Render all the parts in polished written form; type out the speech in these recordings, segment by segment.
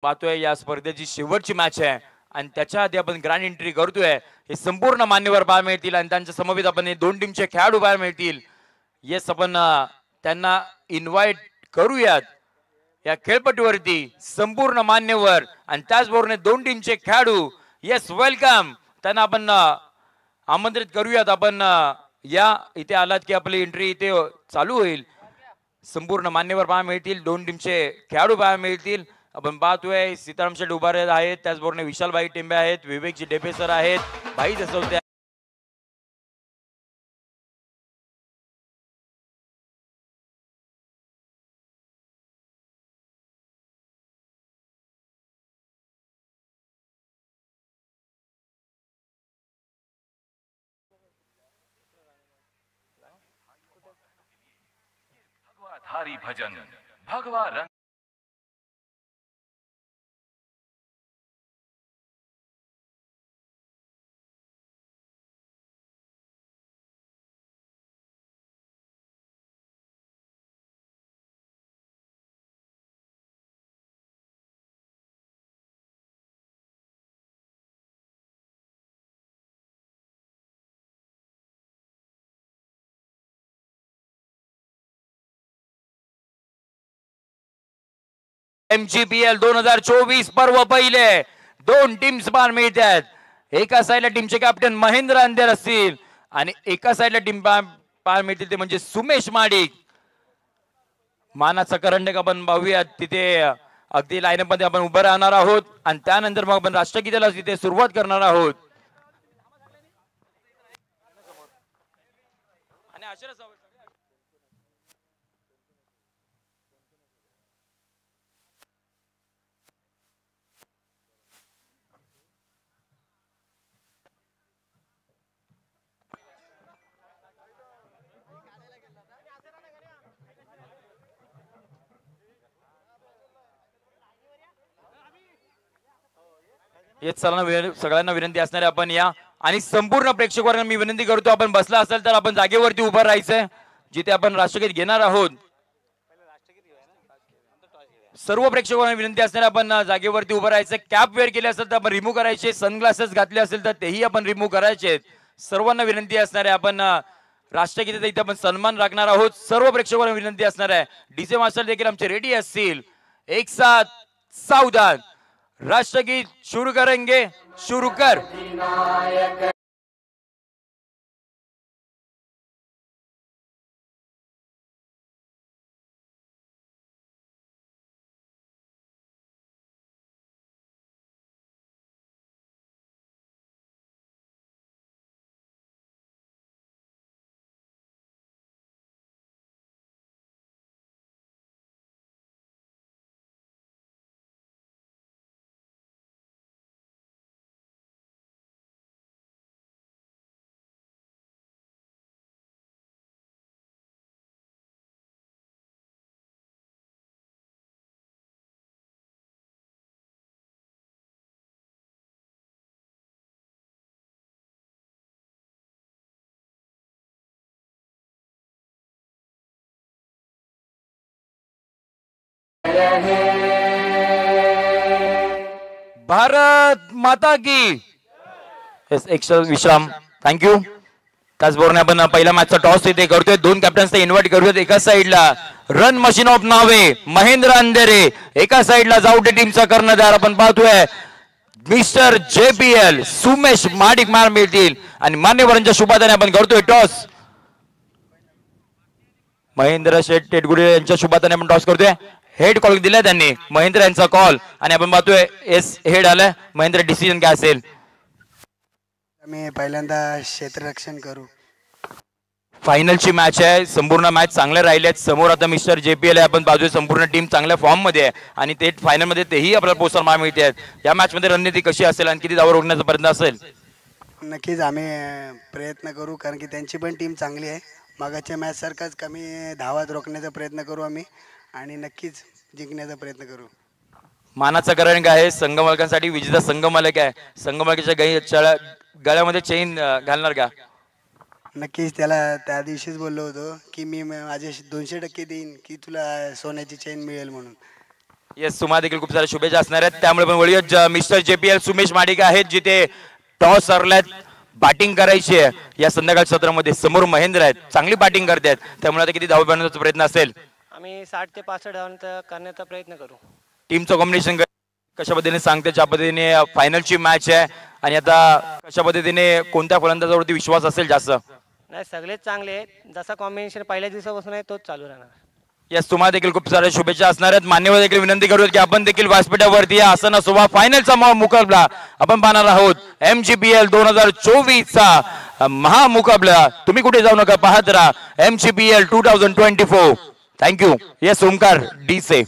पाहतोय या स्पर्धेची शेवटची मॅच आहे आणि त्याच्या आधी आपण ग्रँड एंट्री करतोय। हे संपूर्ण मान्यवर पाहायला मिळतील आणि त्यांच्या समवेत आपण हे दोन टीमचे खेळाडू पाहायला मिळतील। येस आपण त्यांना इन्व्हाइट करूयात या खेळपट्टीवरती संपूर्ण मान्यवर आणि त्याचबरोबर दोन टीमचे खेळाडू। येस वेलकम त्यांना आपण आमंत्रित करूयात। आपण या इथे आलात की आपली एंट्री इथे चालू होईल। संपूर्ण मान्यवर पाहायला मिळतील, दोन टीमचे खेळाडू पाहायला मिळतील। आपण पाहतोय सीताराम शेठ उभारे आहेत, त्याचबरोबर विशालभाई टेंबे आहेत, विवेकजी डेपे सर आहेत, भाई जसवते धारी भजन भगवा रंग MGPL 2024 पर्व पहिले दोन टीम्स पाहायला मिळतात। एका साईडला टीमचे कॅप्टन महेंद्र अंधेर असतील आणि एका साईडला टीम पाहायला मिळतील ते म्हणजे सुमेश माडिक। मानाचा करंडक आपण पाहूयात, तिथे अगदी लाईनअप मध्ये आपण उभं राहणार आहोत आणि त्यानंतर मग आपण राष्ट्रगीताला तिथे सुरुवात करणार आहोत। सगळ्यांना विनंती असणार आहे आपण या आणि संपूर्ण प्रेक्षक वर्गांना मी विनंती करतो, आपण बसला असेल तर आपण जागेवरती उभं राहायचंय जिथे आपण राष्ट्रगीत घेणार आहोत। सर्व प्रेक्षकांना विनंती असणार आपण जागेवरती उभं राहायचं। कॅप वेअर केले असेल तर आपण रिमूव्ह करायचे, सनग्लासेस घातले असेल तर तेही आपण रिमूव्ह करायचे। सर्वांना विनंती असणार आहे आपण राष्ट्रगीताचा इथे आपण सन्मान राखणार आहोत। सर्व प्रेक्षकांना विनंती असणार आहे डीजे मास्टर देखील आमचे रेडी असतील। एक साथ सावधान, राष्ट्रगीत शुरू करेंगे, शुरू कर। भारत माता की विश्राम, थँक्यू। त्याचबरोबर आपण पहिल्या मॅचचा टॉस इथे करतोय, दोन कॅप्टन्स इन्व्हाइट करूयात। एका साईडला रन मशीन ऑफ नावे महेंद्र अंधेरे, एका साईडला जावटे टीमचा कर्णधार आपण पाहतोय मिस्टर JPL सुमेश माडिक मार मिळतील आणि मान्यवरांच्या शुभादाने आपण करतोय टॉस। महेंद्र शेठ टेटगुडे यांच्या शुभादाने आपण टॉस करतोय। हेड कॉल दिला त्यांनी, महेंद्र यांचा कॉल आणि आपण पाहतोय एस हेड आलाय। महेंद्र डिसिजन काय असेल? आम्ही पहिल्यांदा क्षेत्ररक्षण करू। फायनलची मॅच आहे, संपूर्ण मॅच चांगले राहिले। समोर आता मिस्टर JPL आहे, आपण पाहतोय संपूर्ण टीम चांगल्या फॉर्म मध्ये आहे आणि ते फायनल मध्ये तेही आपल्याला पोहोचायला मार मिळते आहेत। या मॅच मध्ये रणनीती कशी असेल आणि किती धावा रोखण्याचा प्रयत्न असेल? नक्कीच आम्ही प्रयत्न करू, कारण की त्यांची पण टीम चांगली आहे। मागाच्या मॅच सारखाच कमी धावा रोखण्याचा प्रयत्न करू आम्ही आणि नक्कीच जिंकण्याचा प्रयत्न करू। मानाचा कारण काय आहे? संघमालकांसाठी विजेता संघमालक आहे, संघमालकाच्या गळ्यामध्ये चेन घालणार का? नक्कीच त्याला त्या दिवशीच बोललो होतो की मी माझे 200% देईन की तुला सोन्याची चेन मिळेल म्हणून। येस, तुम्हाला देखील खूप साऱ्या शुभेच्छा असणार आहेत. त्यामुळे पण वळूया मिस्टर JPL सुमेश माडिक आहेत, जिथे टॉस हरल्यात, बॅटिंग करायची आहे या संध्याकाळ सत्रामध्ये. समोर महेंद्र आहेत, चांगली बॅटिंग करतात, त्यामुळे आता किती धावा बनवण्याचा प्रयत्न असेल? आम्ही 60 ते 65 धावांचा करण्याचा प्रयत्न करू. टीमचं कॉम्बिनेशन कशा पद्धतीने सांगते, ज्या पद्धतीने फायनलची मॅच आहे आणि आता कशा पद्धतीने कोणत्या फलंदाजावरती विश्वास असेल जास्त? नाही, सगळेच चांगले आहेत. जसा कॉम्बिनेशन पहिल्या दिवसापासून आहे तोच चालू राहणार. येस, तुम्हाला देखील खूप साऱ्या शुभेच्छा असणार आहेत. मान्यवर देखील विनंती करूया की आपण देखील व्यासपीठावरती या असं नसोबा फायनलचा मुकाबला आपण पाहणार आहोत. MGPL 2024 चा महामुकाबला. तुम्ही कुठे जाऊ नका, पाहत राहा MGPL 2024. थँक्यू. येस, ओमकार डीसे.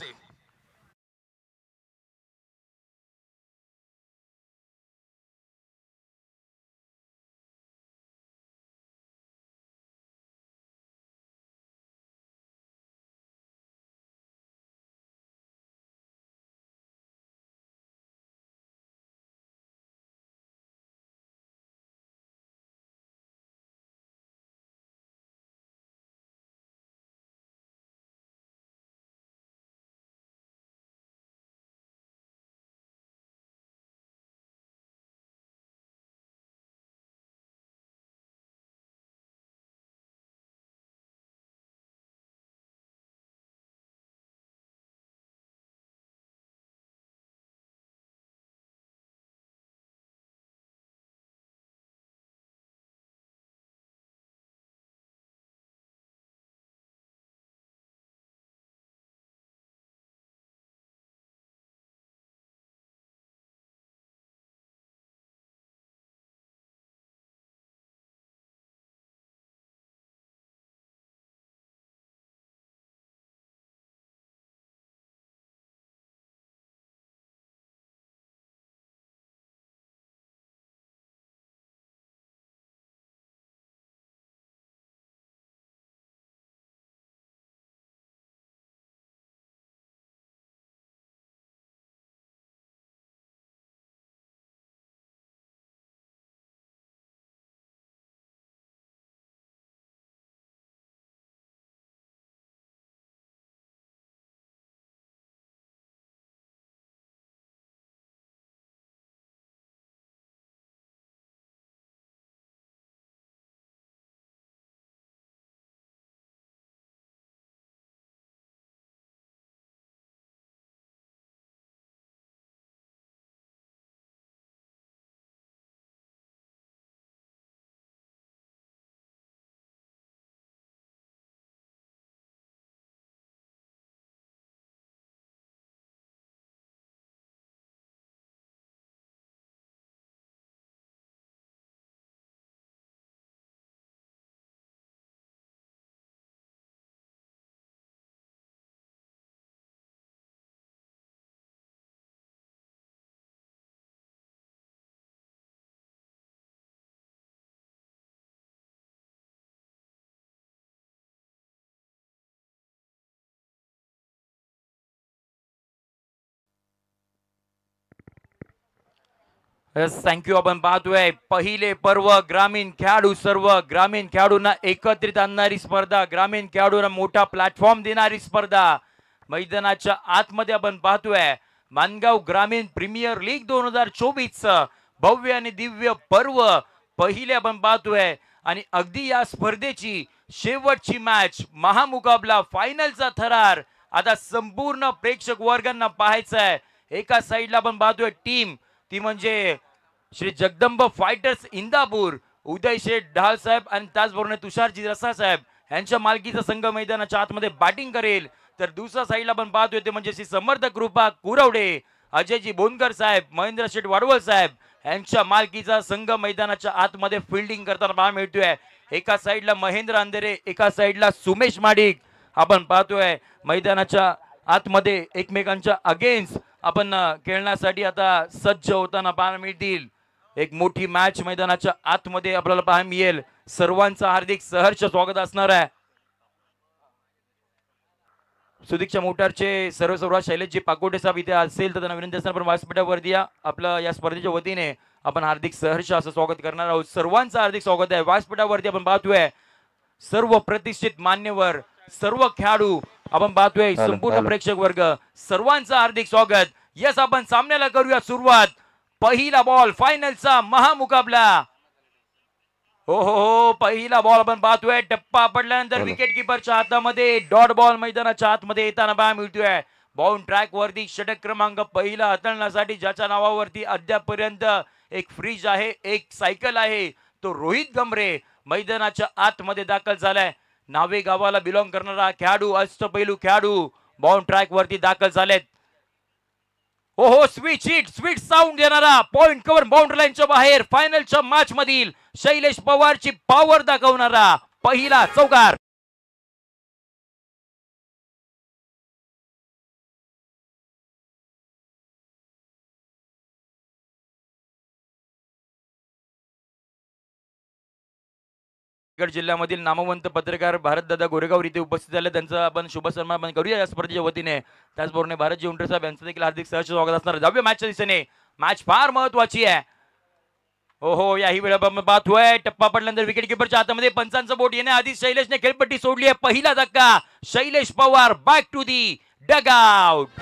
थँक्यू. आपण पाहतोय पहिले पर्व ग्रामीण खेळाडू, सर्व ग्रामीण खेळाडूंना एकत्रित आणणारी स्पर्धा, ग्रामीण खेळाडूंना मोठा प्लॅटफॉर्म देणारी स्पर्धा. मैदानाच्या आतमध्ये आपण पाहतोय मानगाव ग्रामीण प्रीमियर लीग 2024 भव्य आणि दिव्य पर्व पहिले आपण पाहतोय. आणि अगदी या स्पर्धेची शेवटची मॅच, महामुकाबला, फायनलचा थरार आता संपूर्ण प्रेक्षक वर्गांना पाहायचा आहे. एका साईडला आपण पाहतोय टीम, ती म्हणजे श्री जगदंब फायटर्स इंदापूर, उदय शेठ ढाल साहेब आणि त्याचबरोबर तुषारजी रसा साहेब यांच्या मालकीचा संघ मैदानाच्या आतमध्ये बॅटिंग करेल. तर दुसऱ्या साईडला आपण पाहतोय ते म्हणजे श्री समर्थ कृपा कुरवडे, अजयजी बोनकर साहेब, महेंद्र शेठ वाडवळ साहेब यांच्या मालकीचा संघ मैदानाच्या आतमध्ये फिल्डिंग करताना पाहायला मिळतोय. एका साईडला महेंद्र अंधेरे, एका साईडला सुमेश माडिक. आपण पाहतोय मैदानाच्या आतमध्ये एकमेकांच्या अगेन्स्ट आपण खेळण्यासाठी आता सज्ज होताना पाहायला मिळतील. एक मोठी मॅच मैदानाच्या आतमध्ये आपल्याला पाहायला मिळेल. सर्वांचं हार्दिक सहर्ष स्वागत असणार आहे. सुदीक्षा मोटारचे सर्व शैलेशजी पाकोटे साहेब इथे असेल तर त्यांना विनंती असणार पण व्यासपीठावरती या. आपलं या स्पर्धेच्या वतीने आपण हार्दिक सहर्ष असं स्वागत करणार आहोत. सर्वांचं हार्दिक स्वागत आहे. व्यासपीठावरती आपण पाहतोय सर्व प्रतिष्ठित मान्यवर सर्व खेळाडू आपण पाहतोय, संपूर्ण प्रेक्षक वर्ग सर्वांचं हार्दिक स्वागत. यस, आपण सामन्याला करूया सुरुवात. पहिला बॉल, फायनलचा महामुकाबला. हो, पहिला बॉल आपण पाहतोय. टप्पा पडल्यानंतर विकेट किपरच्या हातामध्ये डॉट बॉल मैदानाच्या आतमध्ये येताना पाहायला मिळतोय. बाउंड ट्रॅक वरती षटक क्रमांक पहिला हाताळण्यासाठी ज्याच्या नावावरती अद्यापर्यंत एक फ्रीज आहे, एक सायकल आहे, तो रोहित गमरे मैदानाच्या आतमध्ये दाखल झालाय. नावे गावाला बिलॉंग करणारा खेळाडू, अष्टपैलू खेळाडू बाउंड ट्रॅक वरती दाखल झालेत. हो, स्वीट साऊंड देणारा पॉइंट कव्हर बाउंड्री लाईनच्या बाहेर फायनलच्या मॅच मधील शैलेश पवारची पॉवर दाखवणारा पहिला चौकार. जिल्ह्यामधील नामवंत पत्रकार भारतदादा गोरेगाव इथे उपस्थित झाले. त्यांचा आपण शुभ सन्मान करूया या स्पर्धेच्या वतीने. त्याचबरोबर भारतजी उंटर साहेब यांचं देखील हार्दिक सहर्ष स्वागत असणार. जाऊया मॅचच्या दिशेने. मॅच फार महत्वाची आहे. हो, याही वेळा पाहतोय टप्पा पडल्यानंतर विकेट किपरच्या हातामध्ये पंचांचं बोट येण्याआधी शैलेशने खेळपट्टी सोडली आहे. पहिला धक्का, Shailesh Pawar back to the dugout.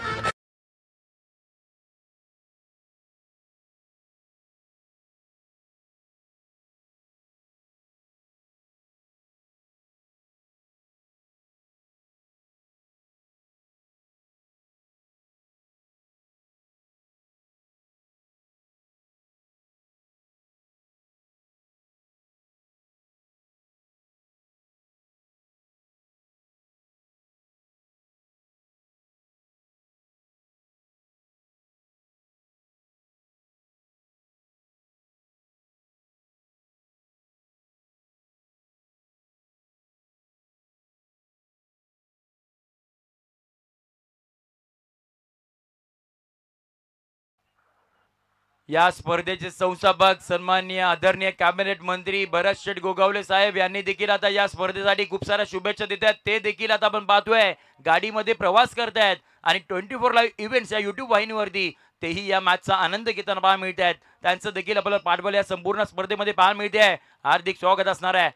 या स्पर्धेचे संस्थापक सन्माननीय आदरणीय कॅबिनेट मंत्री भरत शेठ गोगावले साहेब यांनी देखील आता या स्पर्धेसाठी खूप साऱ्या शुभेच्छा देत आहेत. ते देखील आता आपण पाहतोय गाडीमध्ये प्रवास करतायत आणि 24 लाईव्ह इव्हेंट्स या युट्यूब वाहिनीवरती तेही या मॅचचा आनंद घेताना पाहायला मिळत आहेत. त्यांचं देखील आपल्याला पाठबळ या संपूर्ण स्पर्धेमध्ये पाहायला मिळते आहे. हार्दिक स्वागत असणार आहे.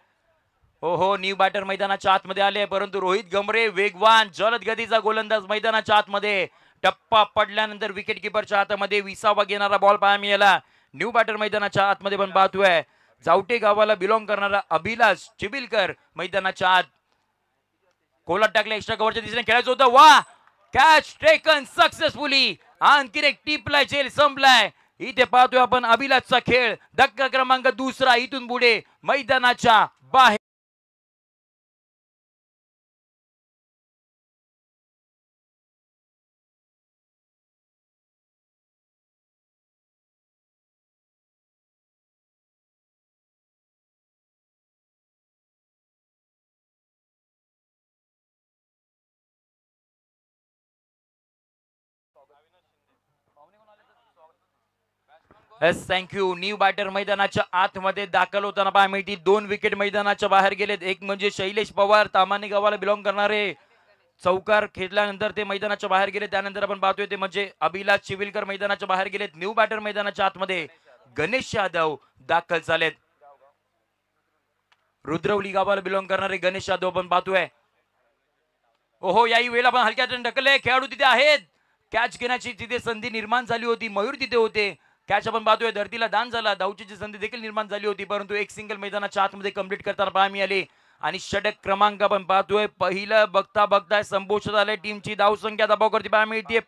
हो, न्यू बॅटर मैदानाच्या आतमध्ये आले, परंतु रोहित गमरे वेगवान जलद गतीचा गोलंदाज मैदानाच्या आतमध्ये. टप्पा पडल्यानंतर विकेट किपरच्या हातामध्ये 20वा घेणारा बॉल पाहायला मिळाला. न्यू बॅटर मैदानाच्या आतमध्ये पण पाहतोय जावटे गावाला बिलॉंग करणारा अभिलाष चिबिलकर मैदानाच्या आत. कोलात टाकले, एक्स्ट्रा कव्हरच्या दिशेने खेळायचं होतं. वा, कॅच टेकन सक्सेसफुली. आणखी एक टिपलाय, जेल संपलाय. इथे पाहतोय आपण अभिलाषचा खेळ. धक्का क्रमांक दुसरा इथून पुढे मैदानाच्या बाहेर. Yes, thank you. न्यू बॅटर मैदानाच्या आतमध्ये दाखल होताना पाहायला मिळते. 2 विकेट मैदानाच्या बाहेर गेलेत. एक म्हणजे शैलेश पवार तामानी गावाला बिलॉंग करणारे चौकार खेळल्यानंतर ते मैदानाच्या बाहेर गेले. त्यानंतर आपण पाहतोय ते म्हणजे अभिलाष चिविलकर मैदानाच्या बाहेर गेलेत. न्यू बॅटर मैदानाच्या आतमध्ये गणेश यादव दाखल झालेत. रुद्रवली गावाला बिलॉंग करणारे गणेश यादव आपण पाहतोय. ओहो, याही वेळेला पण हलक्या ढकलले. खेळाडू तिथे आहेत. कॅच घेण्याची तिथे संधी निर्माण झाली होती. मयूर तिथे होते. कॅच आपण पाहतोय धरतीला दान झाला. धावचीची संधी देखील निर्माण झाली होती, परंतु एक सिंगल मैदानाच्या आतमध्ये कंप्लीट करताना पाहायला मिळाली. आणि षटक क्रमांक आपण पाहतोय पहिलं बघता संपुष्टात आले. टीमची धावसंख्या दबावकरती पाहायला मिळते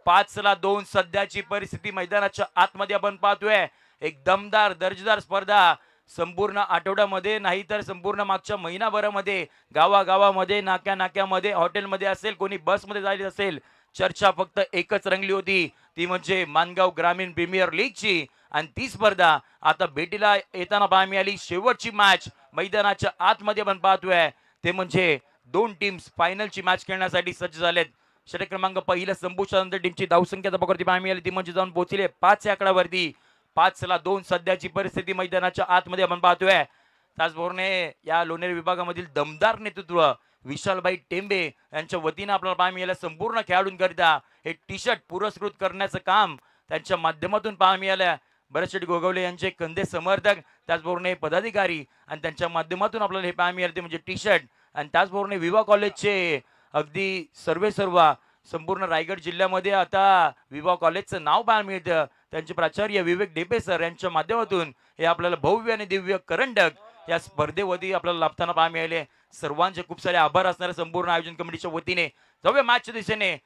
5-2 सध्याची परिस्थिती मैदानाच्या आतमध्ये आपण पाहतोय. एक दमदार दर्जेदार स्पर्धा संपूर्ण आठवड्यामध्ये नाही तर संपूर्ण मागच्या महिनाभरामध्ये गावागावामध्ये, नाक्यानाक्यामध्ये, हॉटेलमध्ये असेल, कोणी बसमध्ये जायला असेल, चर्चा फक्त एकच रंगली होती, ती म्हणजे मानगाव ग्रामीण प्रीमियर लीगची. आणि ती स्पर्धा आता भेटीला येताना पाहायला मिळाली. शेवटची मॅच मैदानाच्या आतमध्ये आपण पाहतोय ते म्हणजे 2 टीम्स फायनलची मॅच खेळण्यासाठी सज्ज झालेत. षटक क्रमांक पहिला संपुष्टानंतर टीमची धावसंख्या दबावरती पाहायला मिळाली, ती म्हणजे जाऊन पोहोचले 5 या आकड्यावरती. 5-2 सध्याची परिस्थिती मैदानाच्या आतमध्ये आपण पाहतोय. त्याचबरोबर या लोणेरे विभागामधील दमदार नेतृत्व विशालभाई टेंबे यांच्या वतीने आपल्याला पाहायला मिळालं. संपूर्ण खेळाडूंकरिता हे टी शर्ट पुरस्कृत करण्याचं काम त्यांच्या माध्यमातून पाहायला मिळालं. भरत शेठ गोगावले यांचे कंदे समर्थक, त्याचबरोबर पदाधिकारी आणि त्यांच्या माध्यमातून आपल्याला हे पाहायला मिळाले ते म्हणजे टी शर्ट. आणि त्याचबरोबर विवा कॉलेजचे अगदी सर्व संपूर्ण रायगड जिल्ह्यामध्ये आता विवा कॉलेजचं नाव पाहायला मिळतं. त्यांचे प्राचार्य विवेक डेपे सर यांच्या माध्यमातून हे आपल्याला भव्य आणि दिव्य करंडक या स्पर्धेवरती आपल्याला लाभताना पाहायला मिळाले. सर्वांचे खूप सारे आभार असणारे संपूर्ण आयोजन कमिटीच्या वतीने. जाऊया मॅचच्या दिशेने.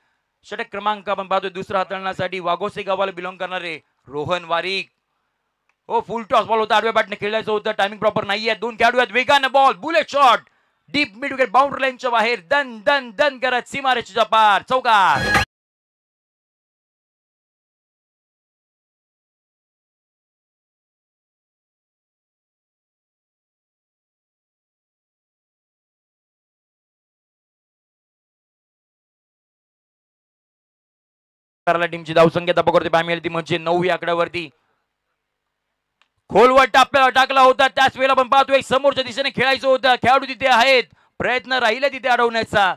षटक क्रमांक आपण पाहतोय दुसरा हाताळण्यासाठी वाघोसे गावाला बिलॉंग करणारे रोहन वारीक. हो, फुल टॉस बॉल होता, आडव्या बॅटने खेळायचं होतं, टायमिंग प्रॉपर नाहीये. दोन खेळाडू आहेत, वेगाने ball, bullet shot deep mid wicket boundary लाईनच्या बाहेर दन दन दन करत सीमारेषेच्या पार चौकार. टीमची धावसंख्या तपावरती पाहायला मिळाली ती म्हणजे 9 या आकड्यावरती. खोलवर टाकला होता, त्याच वेळेला आपण पाहतोय समोरच्या दिशेने खेळायचं होतं, खेळाडू तिथे आहेत, प्रयत्न राहिले तिथे अडवण्याचा.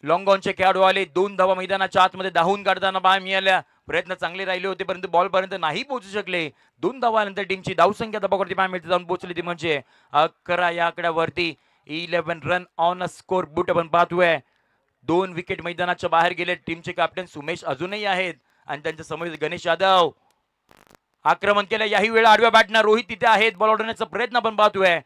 लॉंगॉनचे खेळाडू आले, 2 धावा मैदानाच्या आतमध्ये धावून काढताना पाहायला मिळाल्या. प्रयत्न चांगले राहिले होते परंतु बॉल पर्यंत नाही पोहोचू शकले. 2 धावानंतर टीमची धावसंख्या तपावरती पाहायला मिळते जाऊन पोहोचली ती म्हणजे 11 या आकड्यावरती. 11 run on a score boot आपण पाहतोय. 2 विकेट मैदानाच्या बाहेर गेले. टीमचे कॅप्टन सुमेश अजूनही आहेत आणि त्यांच्या समोर गणेश यादव. आक्रमण केलं, याही वेळा आडव्या बॅटनं रोहित तिथे आहेत, बॉल ओढण्याचा प्रयत्न आपण पाहतोय.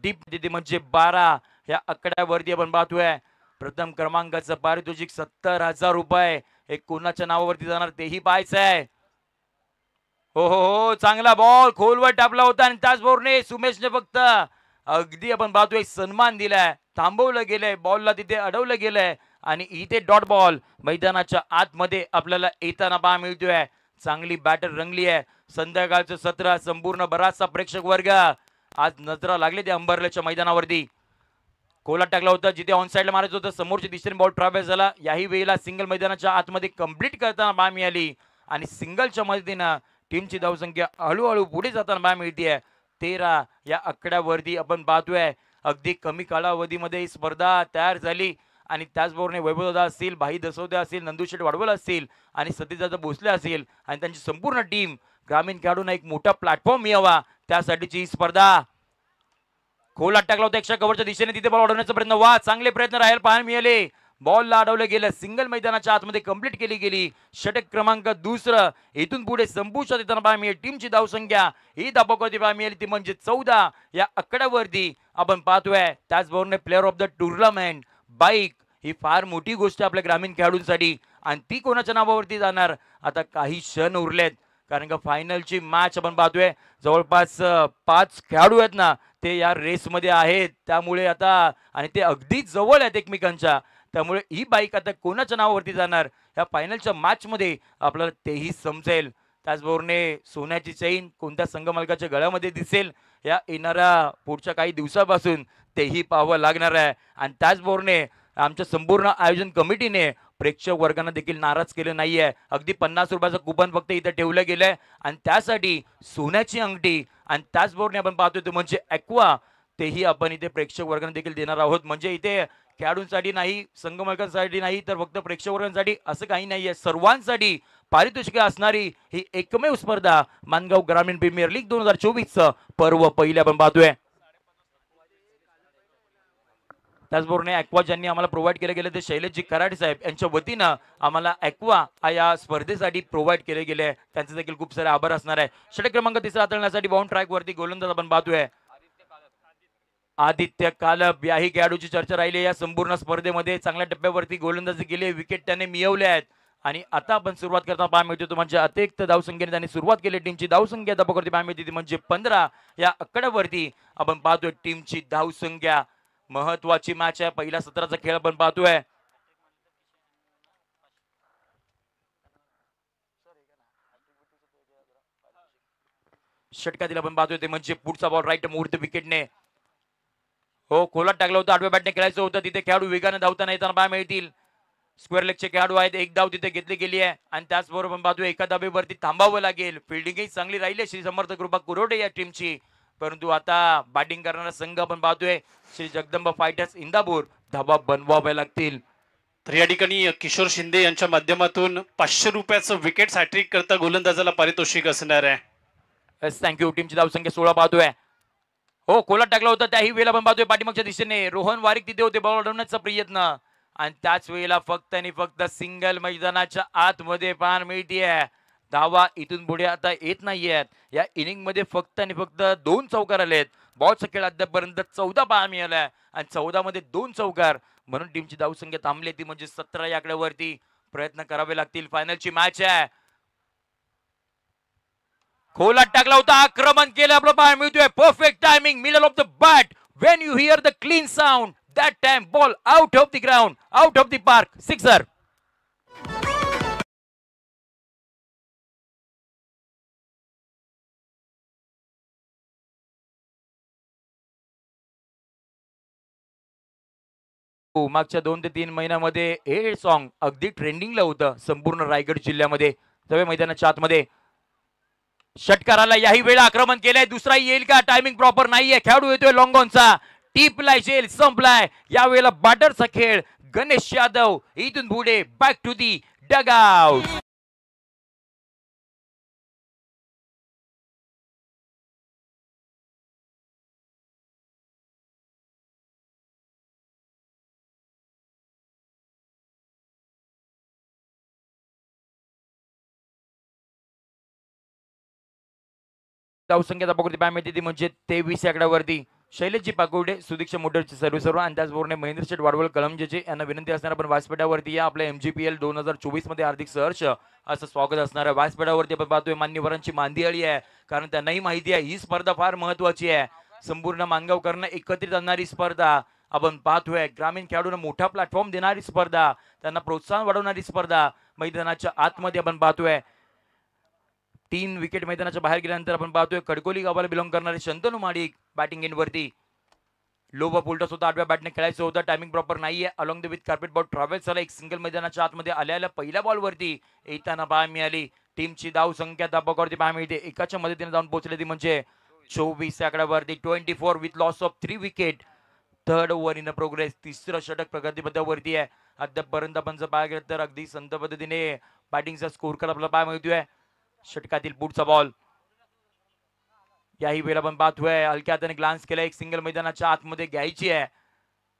डीप तिथे म्हणजे 12 या आकड्यावरती आपण पाहतोय. प्रथम क्रमांकाचं पारितोषिक 70,000 रुपये. हे कोणाच्या नावावरती जाणार तेही पाहायचं आहे. हो, चांगला बॉल खोलवर टाकला होता आणि त्याचबरोबर सुमेशने फक्त अगदी आपण पाहतोय सन्मान दिलाय, थांबवलं गेलंय, बॉलला तिथे अडवलं गेलंय आणि इथे डॉट बॉल मैदानाच्या आतमध्ये आपल्याला येताना पाहायला मिळतोय. चांगली बॅटर रंगली आहे. संध्याकाळचं सत्र संपूर्ण बराचसा प्रेक्षक वर्ग आज नजरा लागले ते अंबरल्याच्या मैदानावरती. कोला टाकला होता जिथे ऑन साइडला मारायचं होतं, समोरच्या दिशेने बॉल ट्रॅव्हल झाला. याही वेळेला सिंगल मैदानाच्या आतमध्ये कंप्लीट करताना पाहायला मिळाली आणि सिंगलच्या मदतीनं टीमची धावसंख्या हळूहळू पुढे जाताना पाहायला मिळते. 13 या आकड्यावरती आपण पाहतोय. अगदी कमी कालावधीमध्ये ही स्पर्धा तयार झाली आणि त्याचबरोबर वैभवदादा असतील, भाई दसवदे असतील, नंदुशेठ वाडवल असतील आणि सतीशदादा भोसले असतील आणि त्यांची संपूर्ण टीम ग्रामीण खेळाडूंना एक मोठा प्लॅटफॉर्म मिळावा त्यासाठीची ही स्पर्धा. खोल टाकला होता एक्स्ट्रा कव्हरच्या दिशेने, तिथे बॉल अडवण्याचा प्रयत्न. वा, चांगले प्रयत्न राहायला पाहायला मिळाले. बॉलला अडवलं गेलं, सिंगल मैदानाच्या आतमध्ये कंप्लीट केली गेली. षटक क्रमांक दुसरं इथून पुढे संपुष्टात येताना पाहायला मिळेल. टीमची धावसंख्या ही धापकवरती पाहायला मिळाली ती म्हणजे 14 या आकड्यावरती आपण पाहतोय. त्याचबरोबर player of the tournament bike ही फार मोठी गोष्ट आपल्या ग्रामीण खेळाडूंसाठी आणि ती कोणाच्या नावावरती जाणार आता काही क्षण उरलेत. कारण का फायनलची मॅच आपण पाहतोय. जवळपास 5 खेळाडू आहेत ना ते या रेसमध्ये आहेत, त्यामुळे आता आणि ते अगदी जवळ आहेत एकमेकांच्या, त्यामुळे ही बाईक आता कोणाच्या नावावरती जाणार या फायनलच्या मॅचमध्ये आपल्याला तेही समजेल. त्याचबरोबर सोन्याची चैन कोणत्या संघमालकाच्या गळ्यामध्ये दिसेल या येणाऱ्या पुढच्या काही दिवसापासून तेही पाहावं लागणार आहे. आणि त्याचबरोबर आमच्या संपूर्ण आयोजन कमिटीने प्रेक्षक वर्गांना देखील नाराज केलं नाहीये. अगदी 50 रुपयाचं कुपन फक्त इथे ठेवलं गेलंय आणि त्यासाठी सोन्याची अंगठी आणि त्याचबरोबर आपण पाहतोय तो म्हणजे ॲक्वा तेही आपण इथे प्रेक्षक वर्गांना देखील देणार आहोत. म्हणजे इथे खेळाडूंसाठी नाही, संघमालकांसाठी नाही, तर फक्त प्रेक्षक वर्गांसाठी असं काही नाहीये. सर्वांसाठी पारितोषिके असणारी ही एकमेव स्पर्धा मानगाव ग्रामीण प्रीमियर लीग 2024 पर्व पहिले आपण पाहतोय. त्याचबरोबर ॲक्वा ज्यांनी आम्हाला प्रोव्हाइड केले गेले ते शैलेशजी कराटे साहेब यांच्या वतीनं आम्हाला ॲक्वा या स्पर्धेसाठी प्रोव्हाइड केले गेले, त्यांचे देखील खूप सारे आभार असणार आहे. षटक क्रमांक 3 हाताळण्यासाठी बाउंड ट्रॅक वरती गोलंदाज आपण पाहतोय आदित्य कालप. याही खेळाडूची चर्चा राहिली या संपूर्ण स्पर्धेमध्ये. चांगल्या टप्प्यावरती गोलंदाजी केली, विकेट त्याने मिळवले आहेत आणि आता आपण सुरुवात करताना पाहायला मिळतो तो म्हणजे अतिरिक्त धावसंख्येने त्यांनी सुरुवात केली. टीमची धावसंख्या धापकवरती पाहायला मिळते ती म्हणजे 15 या आकड्यावरती आपण पाहतोय टीमची धावसंख्या. महत्वाची मॅच आहे, पहिल्या सत्राचा खेळ आपण पाहतोय. षटकातील आपण पाहतोय ते म्हणजे पुढचा बॉल राईट मुहूर्त विकेटने. हो, खोलात टाकला होता, आडव्या बॅटने खेळायचं होतं. तिथे खेळाडू वेगाने धावताना येताना पाहायला मिळतील. स्क्वेअर लेगचे खेळाडू आहेत, एक धाव तिथे घेतली गेली आहे आणि त्याचबरोबर आपण पाहतोय एका धावेवरती थांबावं लागेल. फिल्डिंगही चांगली राहिली श्री समर्थ कृपा कुरोडे या टीमची, परंतु आता बॅटिंग करणारा संघ आपण पाहतोय श्री जगदंबा फायटर्स इंदापूर. धावा बनवाव्या लागतील. तर या ठिकाणी किशोर शिंदे यांच्या माध्यमातून 500 रुपयाचं विकेट हॅट्रिक करता गोलंदाजाला पारितोषिक असणार आहे. थँक्यू. टीमची धावसंख्या 16 पाहतोय. हो, कोला टाकला होता त्याही वेळेला आपण पाहतोय पाठीमागच्या दिशेने रोहन वारिक तिथे होते बॉल अडवण्याचा प्रयत्न आणि त्याच वेळेला फक्त आणि फक्त सिंगल मैदानाच्या आतमध्ये पाहायला मिळतीये. धावा इथून पुढे आता येत नाहीयेत. या इनिंग मध्ये फक्त आणि फक्त 2 चौकार आलेत. बॉलचा खेळ अद्यापर्यंत 14 पाहायला मिळालाय आणि 14 मध्ये 2 चौकार म्हणून टीमची धावसंख्या थांबली ती म्हणजे 17 या आकड्यावरती प्रयत्न करावे लागतील. फायनलची मॅच आहे. खोलात टाकला होता आक्रमण केलं आपलं पाहायला मिळतोय. Perfect timing middle of the bat when you here the clean sound that time ball out of the ground out of the park sixer. मागच्या 2 ते 3 महिन्यामध्ये हे सॉन्ग अगदी ट्रेंडिंगला होतं संपूर्ण रायगड जिल्ह्यामध्ये. तवे मैदानाच्या आतमध्ये षटकाराला याही वेळा आक्रमण केलंय. दुसरा येईल का? टायमिंग प्रॉपर नाहीये. खेळाडू येतोय लॉंगॉनचा टिपलाय जेल संपलाय. या वेळेला बॅटरचा खेळ गणेश यादव इथून पुढे back to the dugout. धावसंख्येचा पकडती पाय मिळते ती म्हणजे 23 आकड्यावरती. शैलेशजी पाकोडे सुदीक्षा मोटरची सर्व्हिसवर आणि त्याचबरोबर महेंद्र शेठ वाडवळ कलमजेचे यांना विनंती असणार आपण व्यासपीठावरती या. आपल्या MGPL 2024 मध्ये हार्दिक सहर्ष असं स्वागत असणार आहे. व्यासपीठावरती आपण पाहतोय मान्यवरांची मांदियाळी आहे कारण त्यांनाही माहिती आहे ही स्पर्धा फार महत्वाची आहे. संपूर्ण मानगावकरांना एकत्रित आणणारी स्पर्धा आपण पाहतोय. ग्रामीण खेळाडूंना मोठा प्लॅटफॉर्म देणारी स्पर्धा, त्यांना प्रोत्साहन वाढवणारी स्पर्धा मैदानाच्या आतमध्ये आपण पाहतोय. 3 विकेट मैदानाच्या बाहेर गेल्यानंतर आपण पाहतोय खडकोली गावाला बिलॉंग करणारे शंतनू माडिक बॅटिंग एंड वरती. लो बॉल उलटा सुद्धा 8व्या बॅटने खेळायचं होतं. टायमिंग प्रॉपर नाहीये. Along the with carpet ball travels झाला. एक सिंगल मैदानाच्या आतमध्ये आल्याला पहिल्या बॉल वरती येताना पाय मिळाली. टीमची धाव संख्या धाबावरती पाय मिळते. एकाच्या मदतीने जाऊन पोहोचले ती म्हणजे 24 आकड्यावरती 24 with loss of 3 wicket. Third over in progress. तिसरं षटक प्रगतीपथावरती आहे. अद्यापर्यंत आपण जर पाय गेलं तर अगदी संत पद्धतीने बॅटिंगचा स्कोर कार्ड आपल्याला पाय मिळतोय. षटकातील पुढचा बॉल याही वेळेला आपण पाहतोय हलक्या हाताने ग्लान्स केला. एक सिंगल मैदानाच्या आतमध्ये घ्यायची आहे.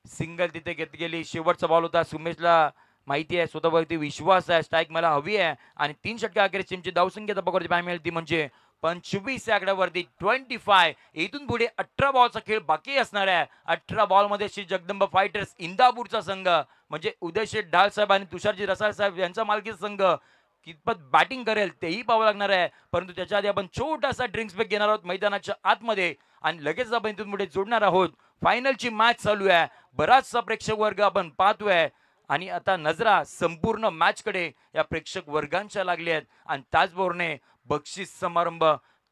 सिंगल तिथे घेत गेली. शेवटचा बॉल होता. सुमेशला माहिती आहे स्वतःवरती विश्वास आहे. स्ट्राईक मला हवी आहे आणि 3 षटका अखेर टीमची धावसंख्या पकडती पाय मिळते म्हणजे 25 आकड्यावरती 25. इथून पुढे 18 बॉलचा खेळ बाकी असणार आहे. 18 बॉल मध्ये श्री जगदंबा फायटर्स इंदापूरचा संघ म्हणजे उदयशेठ ढाल साहेब आणि तुषारजी रसाळ साहेब यांचा मालकीचा संघ कितपत बॅटिंग करेल तेही पाहावं लागणार आहे. परंतु त्याच्या आधी आपण छोटासा ड्रिंक्स ब्रेक घेणार आहोत मैदानाच्या आतमध्ये आणि लगेच आपण इथून पुढे जोडणार आहोत. फायनलची मॅच चालू आहे. बराचसा प्रेक्षक वर्ग आपण पाहतोय आणि आता नजरा संपूर्ण मॅच कडे या प्रेक्षक वर्गांच्या लागली आहेत आणि त्याचबरोबर बक्षीस समारंभ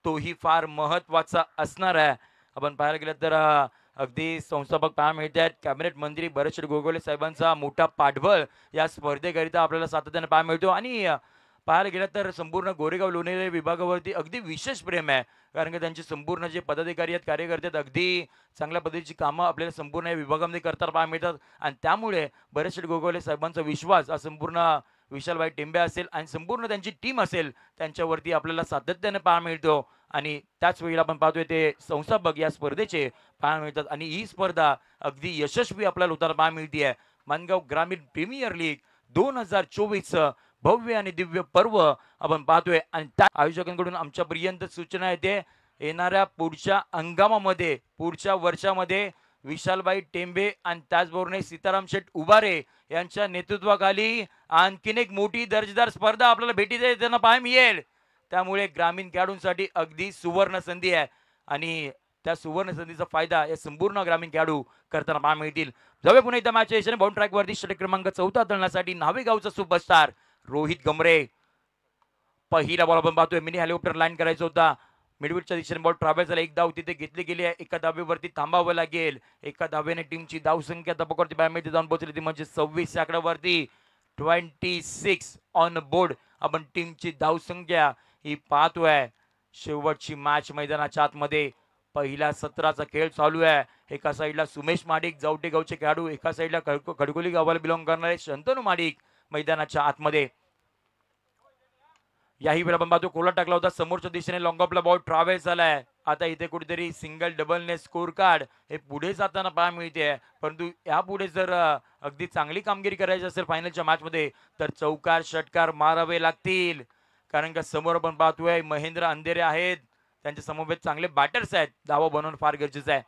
तोही फार महत्वाचा असणार आहे. आपण पाहायला गेलं तर अगदी संस्थापक पाहायला मिळत आहेत. कॅबिनेट मंत्री भरत गोगोले साहेबांचा मोठा पाठबळ या स्पर्धेकरिता आपल्याला सातत्याने पाहायला मिळतो आणि पाहायला गेलं तर संपूर्ण गोरेगाव लोणेरे विभागावरती अगदी विशेष प्रेम आहे कारण की त्यांचे संपूर्ण जे पदाधिकारी आहेत कार्यकर्ते आहेत अगदी चांगल्या पद्धतीची कामं आपल्याला संपूर्ण या विभागामध्ये करताना पाहायला मिळतात आणि त्यामुळे भरत गोगोले साहेबांचा विश्वास हा संपूर्ण विशालभाई टेंबे असेल आणि संपूर्ण त्यांची टीम असेल त्यांच्यावरती आपल्याला सातत्याने पाहायला मिळतो आणि त्याच वेळेला आपण पाहतोय ते संस्थापक या स्पर्धेचे पाहायला मिळतात आणि ही स्पर्धा अगदी यशस्वी आपल्याला होताना पाहायला मिळते आहे. मानगाव ग्रामीण प्रीमियर लीग 2024 भव्य आणि दिव्य पर्व आपण पाहतोय आणि त्या आयोजकांकडून आमच्यापर्यंत सूचना येते येणाऱ्या पुढच्या हंगामामध्ये पुढच्या वर्षामध्ये विशालभाई टेंबे आणि त्याचबरोबर सीताराम शेठ उभारे यांच्या नेतृत्वाखाली आणखीन एक मोठी दर्जेदार स्पर्धा आपल्याला भेटीत त्यांना पाहायला मिळेल. त्यामुळे ग्रामीण खेळाडूंसाठी अगदी सुवर्ण संधी आहे आणि त्या सुवर्ण संधीचा फायदा या संपूर्ण ग्रामीण खेळाडू करताना पाहायला मिळतील. जाऊया पुन्हा एकदा मॅच यशाने बाउंड ट्रॅक वरती षटक क्रमांक 14 तळण्यासाठी नावेगावचा सुपरस्टार रोहित गमरे. पहिला बॉल आपण पाहतोय मिनी हेलिकॉप्टर लँड करायचा होता. मिडविडच्या दिशेने बॉल ट्रॅव्हल झाला. एक धाव तिथे घेतली गेली आहे. एका धावेवरती थांबावं लागेल. एका धावेने टीमची धावसंख्या तबकवरती बाहेर जाऊन पोहोचली ती म्हणजे 26 आकड्यावरती 26 ऑन बोर्ड. आपण टीमची धावसंख्या ही पाहतोय. शेवटची मॅच मैदानाच्या आतमध्ये पहिल्या सत्राचा खेळ चालू आहे. एका साईडला सुमेश माडिक जावटे गावचे खेळाडू, एका साईडला खडकोली गावाला बिलॉंग करणारे शंतनू माडिक मैदानाच्या आतमध्ये. याही वेळा आपण पाहतो कोला टाकला होता समोरच्या दिशेने लॉंग ऑफला बॉल ट्रॅव्हल्स झालाय. आता इथे कुठेतरी सिंगल डबलने स्कोर कार्ड हे पुढे जाताना पाहायला मिळते. परंतु यापुढे जर अगदी चांगली कामगिरी करायची असेल फायनलच्या मॅच मध्ये तर चौकार षटकार मारावे लागतील. कारण का समोर आपण पाहतोय महेंद्र अंधेरे आहेत, त्यांच्या समोर चांगले बॅटर्स आहेत. धावा बनवणं फार गरजेचं आहे.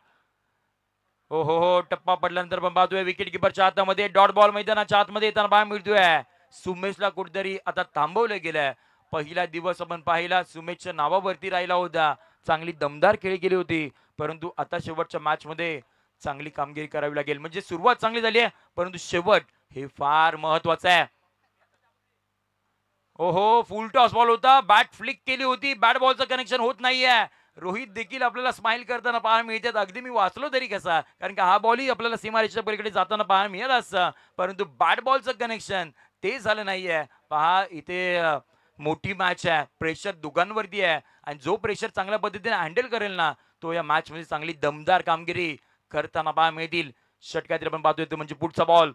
हो टप्पा पडल्यानंतर पण पाहतोय विकेट किपरच्या हातामध्ये डॉट बॉल मैदानाच्या आतमध्ये येताना पाहायला मिळतोय. सुमेशला कुठेतरी आता थांबवलं गेलंय. पहिला दिवस आपण पाहिला सुमेशच्या नावावरती राहिला होता, चांगली दमदार खेळी केली होती. परंतु आता शेवटच्या मॅच मध्ये चांगली कामगिरी करावी लागेल. म्हणजे सुरुवात चांगली झाली आहे परंतु शेवट हे फार महत्वाचं आहे. फुल टॉस बॉल होता, बॅट फ्लिक केली होती, बॅट बॉलचं कनेक्शन होत नाहीये. रोहित देखील आपल्याला स्माइल करताना पाहायला मिळतात. अगदी मी वाचलो तरी कसा, कारण का हा बॉलही आपल्याला सीमारेषेच्या पलीकडे जाताना पाहायला मिळत असं, परंतु बॅट बॉलचं कनेक्शन ते झालं नाहीये. पहा इथे मोठी मॅच आहे, प्रेशर दोघांवरती आहे आणि जो प्रेशर चांगल्या पद्धतीने हँडल करेल ना तो या मॅच मध्ये चांगली दमदार कामगिरी करताना पाहायला मिळतील. षटकातील आपण पाहतोय तो म्हणजे पुढचा बॉल.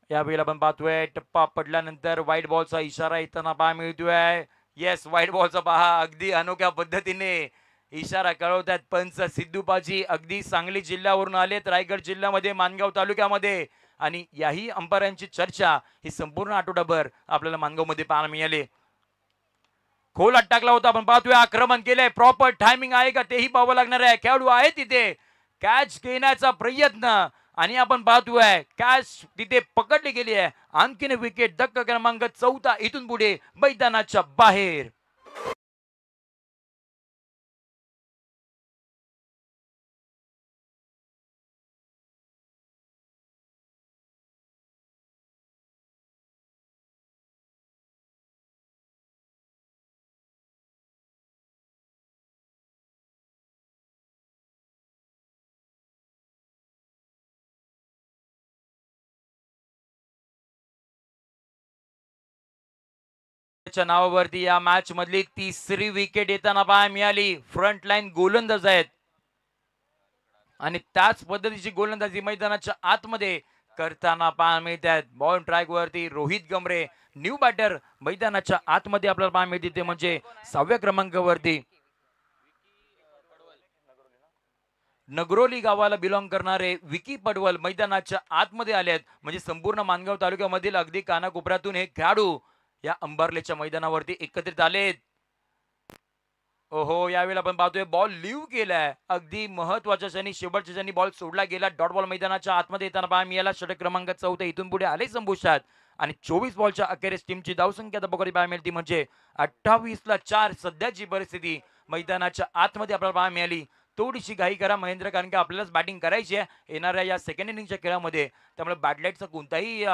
यावेळेला आपण पाहतोय टप्पा पडल्यानंतर व्हाईट बॉलचा इशारा येताना पाहायला मिळतोय. येस, व्हाईट बॉलचा पहा अगदी अनोख्या पद्धतीने इशारा कळवतात पंच सिद्धूबाजी. अगदी सांगली जिल्ह्यावरून आलेत रायगड जिल्ह्यामध्ये माणगाव तालुक्यामध्ये आणि याही अंपायरांची चर्चा ही संपूर्ण आठवडाभर आपल्याला माणगाव मध्ये पाहायला मिळाले. खोलात टाकला होता आपण पाहतोय, आक्रमण केलंय, प्रॉपर टायमिंग आहे का तेही पाहावं लागणार आहे. खेळाडू आहे तिथे, कॅच घेण्याचा प्रयत्न आणि आपण पाहतोय कॅच तिथे पकडली गेली आहे. आणखीन विकेट धक्का क्रमांक 4 इथून पुढे मैदानाच्या बाहेर. नावावरती या मॅच मधली तिसरी विकेट येताना पाहायला मिळाली. फ्रंट लाईन गोलंदाज आहेत आणि त्याच पद्धतीची गोलंदाजी मैदानाच्या आतमध्ये करताना पाहायला मिळत आहेत. बॉल ट्रॅक वरती रोहित गमरे न्यू बॅटर मैदानाच्या आतमध्ये आपल्याला पाहायला मिळते, ते म्हणजे 6व्या क्रमांकावरती नगरोली गावाला बिलॉंग करणारे विकी पडवल मैदानाच्या आतमध्ये आले आहेत. म्हणजे संपूर्ण माणगाव तालुक्यामधील अगदी कानाकोपऱ्यातून हे खेळाडू या अंबारलेच्या मैदानावरती एकत्रित आलेत. यावेळेला आपण पाहतोय बॉल लिव्ह केलाय. अगदी महत्वाच्या क्षणी शेवटच्या क्षणी बॉल सोडला गेला. डॉट बॉल मैदानाच्या आतमध्ये येताना पाहायला मिळाला. षटक क्रमांक 4 इथून पुढे आले संपुष्टात आणि 24 बॉलच्या अखेरीस टीमची धावसंख्या बघायला पाहायला मिळते म्हणजे 28-4 सध्याची परिस्थिती मैदानाच्या आतमध्ये आपल्याला पाहायला मिळाली. थोडीशी घाई करा महेंद्र, कारण की आपल्यालाच बॅटिंग करायची आहे येणाऱ्या या सेकंड इनिंगच्या खेळामध्ये. त्यामुळे बॅटलाईटचा कोणताही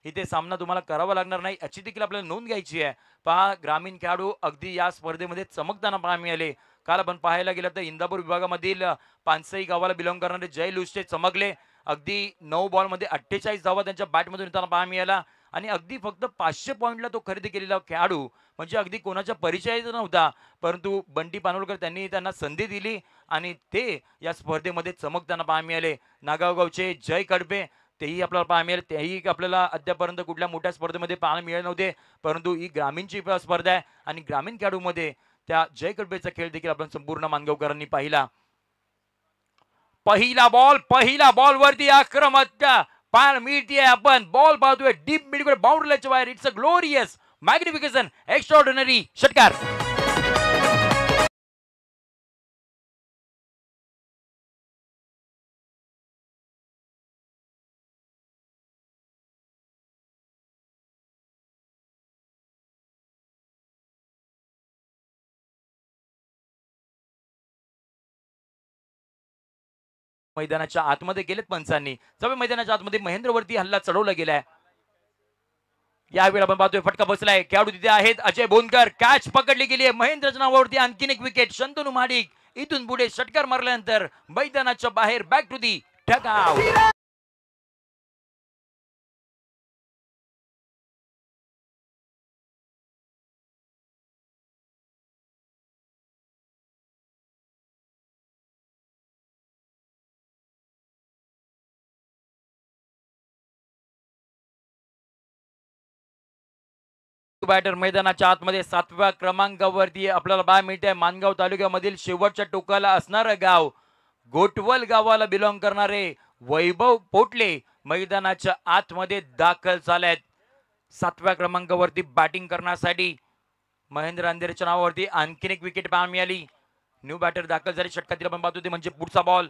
इथे सामना तुम्हाला करावा लागणार नाही याची देखील आपल्याला नोंद घ्यायची आहे. पहा ग्रामीण खेळाडू अगदी या स्पर्धेमध्ये चमकताना पाहायला मिळाले. काल आपण पाहायला गेलं तर इंदापूर विभागामधील पानसई गावाला बिलॉंग करणारे जय लुस्टे चमकले. अगदी 9 बॉलमध्ये 48 धावा त्यांच्या बॅटमधून येताना पाहायला मिळाला आणि अगदी फक्त 500 पॉईंटला तो खरेदी केलेला खेळाडू म्हणजे अगदी कोणाच्या परिचयाचा नव्हता, परंतु बंटी पानोलकर त्यांनी त्यांना संधी दिली आणि ते या स्पर्धेमध्ये चमकताना पाहायला मिळाले. नागावगावचे जय कडबे तेही आपल्याला पाहायला मिळेल. तेही आपल्याला अद्यापर्यंत कुठल्या मोठ्या स्पर्धेमध्ये पाहायला मिळाले नव्हते, परंतु ही ग्रामीणची स्पर्धा आहे आणि ग्रामीण खेळाडूमध्ये त्या जय कडबेचा खेळ देखील आपण संपूर्ण मानगावकरांनी पाहिला. पहिला बॉल वरती आक्रमकता पाहायला मिळते. आपण बॉल पाहतोय डीप मिडविकेट बाउंड्रीच्या बाहेर. It's a glorious magnification extraordinary षटकार. मैदानाच्या आतमध्ये गेलेत पंचांनी. जवळ मैदानाच्या आतमध्ये महेंद्रवरती हल्ला चढवला गेलाय. यावेळी आपण पाहतोय फटका बसलाय. खेळाडू तिथे आहेत अजय बोनकर. कॅच पकडली गेली आहे महेंद्रच्या नावावरती. आणखीन एक विकेट. शंतनू महाडिक इथून पुढे षटकार मारल्यानंतर मैदानाच्या बाहेर back to the dugout. Batter मैदानाच्या आतमध्ये 7व्या क्रमांकावरती आपल्याला बाय मिळते. मानगाव तालुक्यामधील शेवटच्या टोकाला असणारं गाव गोटवल गावाला बिलॉंग करणारे वैभव पोटले मैदानाच्या आतमध्ये दाखल झालेत. 7व्या क्रमांकावरती बॅटिंग करण्यासाठी महेंद्र अंधेरेच्या नावावरती आणखीन एक विकेट पाहायला मिळाली. न्यू बॅटर दाखल झाले. षटकातील आपण पाहतो ते म्हणजे पुढचा बॉल.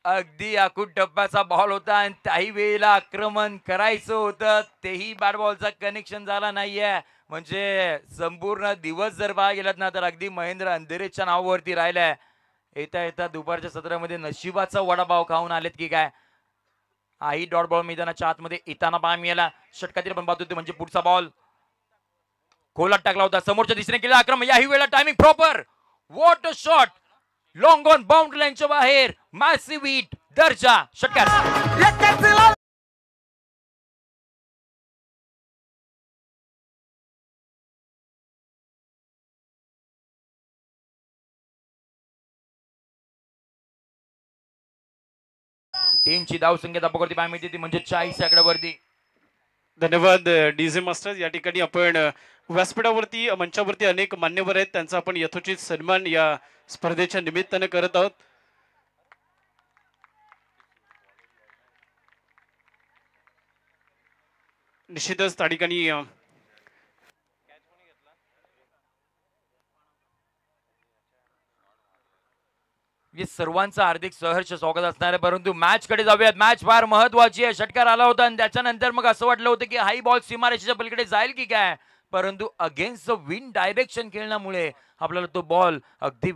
अगदी आखूड टप्प्याचा बॉल होता आणि त्याही वेळेला आक्रमण करायचं होतं, तेही बॅट बॉलचा कनेक्शन झाला नाहीये. म्हणजे संपूर्ण दिवस जर पाहा गेलात ना तर अगदी महेंद्र अंधेरेच्या नावावरती राहिलाय. येता येता दुपारच्या सत्रामध्ये नशिबाचा वडापाव खाऊन आलेत की काय. आई डॉट बॉल मैदानाच्या आतमध्ये येताना पाहा मिळाला. षटकातील आपण पाहतो ते म्हणजे पुढचा बॉल खोलात टाकला होता. समोरच्या दिशेने केलेला आक्रमण. याही वेळेला timing proper. What a shot. Long on boundary लाईनच्या बाहेर मॅसिव्ह हिट. दर्जा षटकार. टीमची धावसंख्या धापवरती पाहायला मिळते ती म्हणजे 40 आकड्यावरती. धन्यवाद डीजे मास्टर. या ठिकाणी आपण व्यासपीठावरती मंचावरती अनेक मान्यवर आहेत, त्यांचा आपण यथोचित सन्मान या स्पर्धेच्या निमित्ताने करत आहोत. निश्चितच त्या ठिकाणी सर्वांचं हार्दिक सहर्ष स्वागत असणार आहे. परंतु मॅच कडे जाऊयात. मॅच फार महत्वाची आहे. षटकार आला होता आणि त्याच्यानंतर मग असं वाटलं होतं की हाई बॉल सीमारेषेच्या पलीकडे जाईल की काय, परंतु अगेन्स्ट द विंड डायरेक्शन खेळण्यामुळे आपल्याला तो बॉल अगदी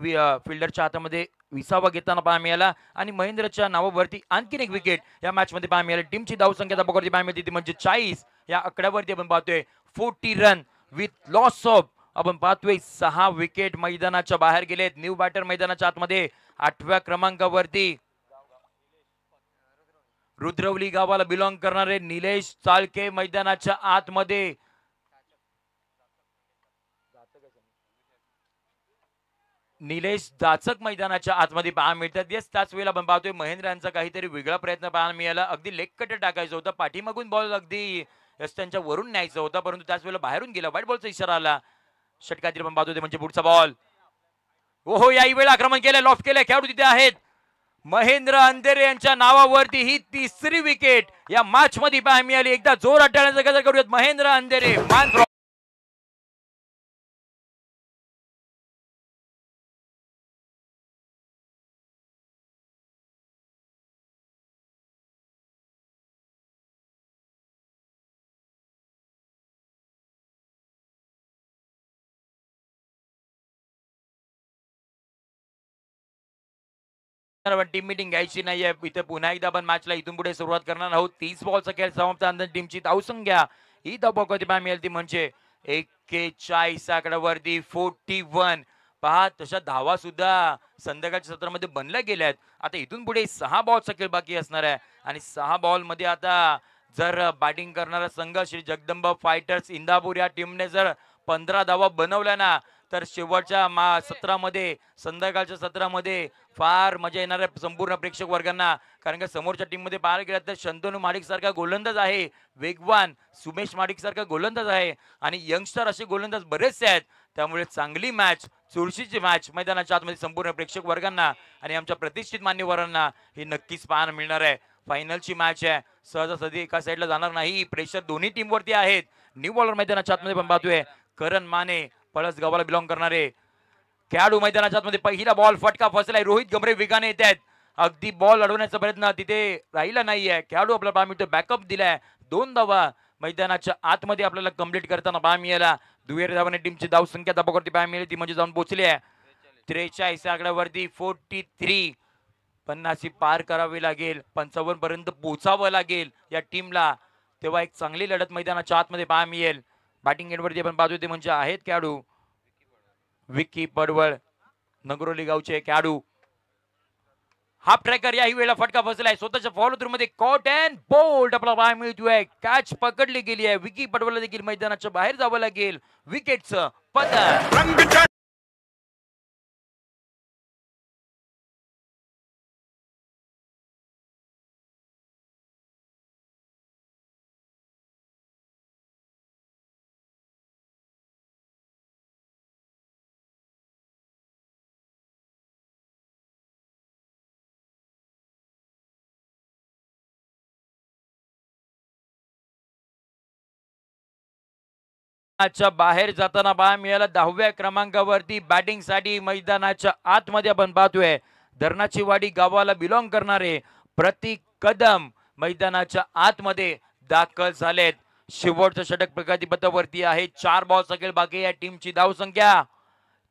फिल्डरच्या हातामध्ये विसावा घेताना पाहायला मिळाला आणि महेंद्रच्या नावावरती आणखीन एक विकेट या मॅच मध्ये पाहायला मिळाली. टीमची धावसंख्या धापवरती पाहायला मिळते ती म्हणजे 40. या आकड्यावरती आपण पाहतोय 40 रन विथ लॉस ऑफ. आपण पाहतोय 6 विकेट मैदानाच्या बाहेर गेलेत. न्यू बॅटर मैदानाच्या आतमध्ये 8व्या क्रमांकावरती रुद्रवली गावाला बिलॉंग करणारे निलेश चाळके मैदानाच्या आतमध्ये. निलेश जाचक मैदानाच्या आतमध्ये पाहायला मिळतात. येस, त्याच वेळेला आपण पाहतोय महेंद्र यांचा काहीतरी वेगळा प्रयत्न पाहायला मिळाला. अगदी लेग कट टाकायचं होतं, पाठीमागून बॉल अगदी त्यांच्या वरून न्यायचं होतं, परंतु त्याच वेळेला बाहेरून गेला. वाईट बॉलचा इशारा आला. षटकातील आपण पाहतोय म्हणजे पुढचा बॉल. ओहो, याही वेळेला आक्रमण केलंय, लॉफ केलंय. खेळाडू तिथे आहेत. महेंद्र अंधेरे यांच्या नावावरती ही 3री विकेट या मॅच मध्ये पाहायला मिळाली. एकदा जोरात टाळ्यांचा गजर करूयात. महेंद्र अंधेरे मान टीम मीटिंग घ्यायची नाहीये. इथे पुन्हा एकदा आपण मॅचला इथून पुढे सुरुवात करणार आहोत. 30 बॉलचा खेळ समाप्त झाल्यानंतर टीमची धावसंख्या ही धावपकती पाहायला मिळेल ती म्हणजे 41 आकड्यावरती 41. पहा तशा धावा सुद्धा संध्याकाळच्या सत्रामध्ये बनल्या गेल्यात. आता इथून पुढे 6 बॉलचा खेळ बाकी असणार आहे आणि 6 बॉल मध्ये आता जर बॅटिंग करणारा संघ श्री जगदंबा फायटर्स इंदापूर या टीमने जर 15 धावा बनवल्या ना तर शेवटच्या सत्रामध्ये संध्याकाळच्या सत्रामध्ये फार मजा येणार आहे संपूर्ण प्रेक्षक वर्गांना. कारण का समोरच्या टीम मध्ये पाहायला गेलं तर शंतनू माडिक सारखा गोलंदाज आहे, वेगवान सुमेश माडिक सारखा गोलंदाज आहे आणि यंगस्टर असे गोलंदाज बरेचसे आहेत. त्यामुळे चांगली मॅच, चुरशीची मॅच मैदानाच्या आतमध्ये संपूर्ण प्रेक्षक वर्गांना आणि आमच्या प्रतिष्ठित मान्यवरांना ही नक्कीच पाहायला मिळणार आहे. फायनलची मॅच आहे, सहजासहजी एका साईडला जाणार नाही. प्रेशर दोन्ही टीम वरती आहेत. न्यू बॉलर मैदानाच्या आतमध्ये पण पाहतोय करण माने पळस गावाला बिलॉंग करणारे खेळाडू मैदानाच्या आतमध्ये. पहिला बॉल फटका फसलाय. रोहित गमरे वेगाने येत आहेत. अगदी बॉल अडवण्याचा प्रयत्न तिथे राहिला नाहीये. खेळाडू आपल्याला पाहायला मिळतो बॅकअप दिलाय. 2 धावा मैदानाच्या आतमध्ये आपल्याला कंप्लीट करताना पाहायला मिळाला. दुहेरी धावाने टीमची धावसंख्या धाबावरती पाहायला मिळाली ती म्हणजे जाऊन पोहोचली आहे 43 आकड्यावरती 43. 50 पार करावी लागेल, 55 पर्यंत पोहोचावं लागेल या टीमला, तेव्हा एक चांगली लढत मैदानाच्या आतमध्ये पाहायला मिळेल. बॅटिंग एंडवरती आपण पाहतोय ते म्हणजे आहेत खेळाडू विकी पडवळ नगरोली गावचे खेळाडू. हाफ ट्रॅकर याही वेळेला फटका फसलाय. स्वतःच्या फॉलो थ्रू मध्ये कॉट अँड बोल्ड आपला पाहायला मिळतोय. कॅच पकडली गेली आहे. विकी पडवळला देखील मैदानाच्या बाहेर जावं लागेल. विकेटचं पतन. मैदानाच्या बाहेर जाताना पाहायला मिळालं. 10व्या क्रमांकावरती बॅटिंग साठी मैदानाच्या आतमध्ये आपण पाहतोय धरणाची वाडी गावाला बिलॉंग करणारे प्रतीक कदम मैदानाच्या आतमध्ये दाखल झालेत. शेवटचं षटक प्रगतीपथावरती आहे. 4 बॉल सगळे बाकी या टीमची धाव संख्या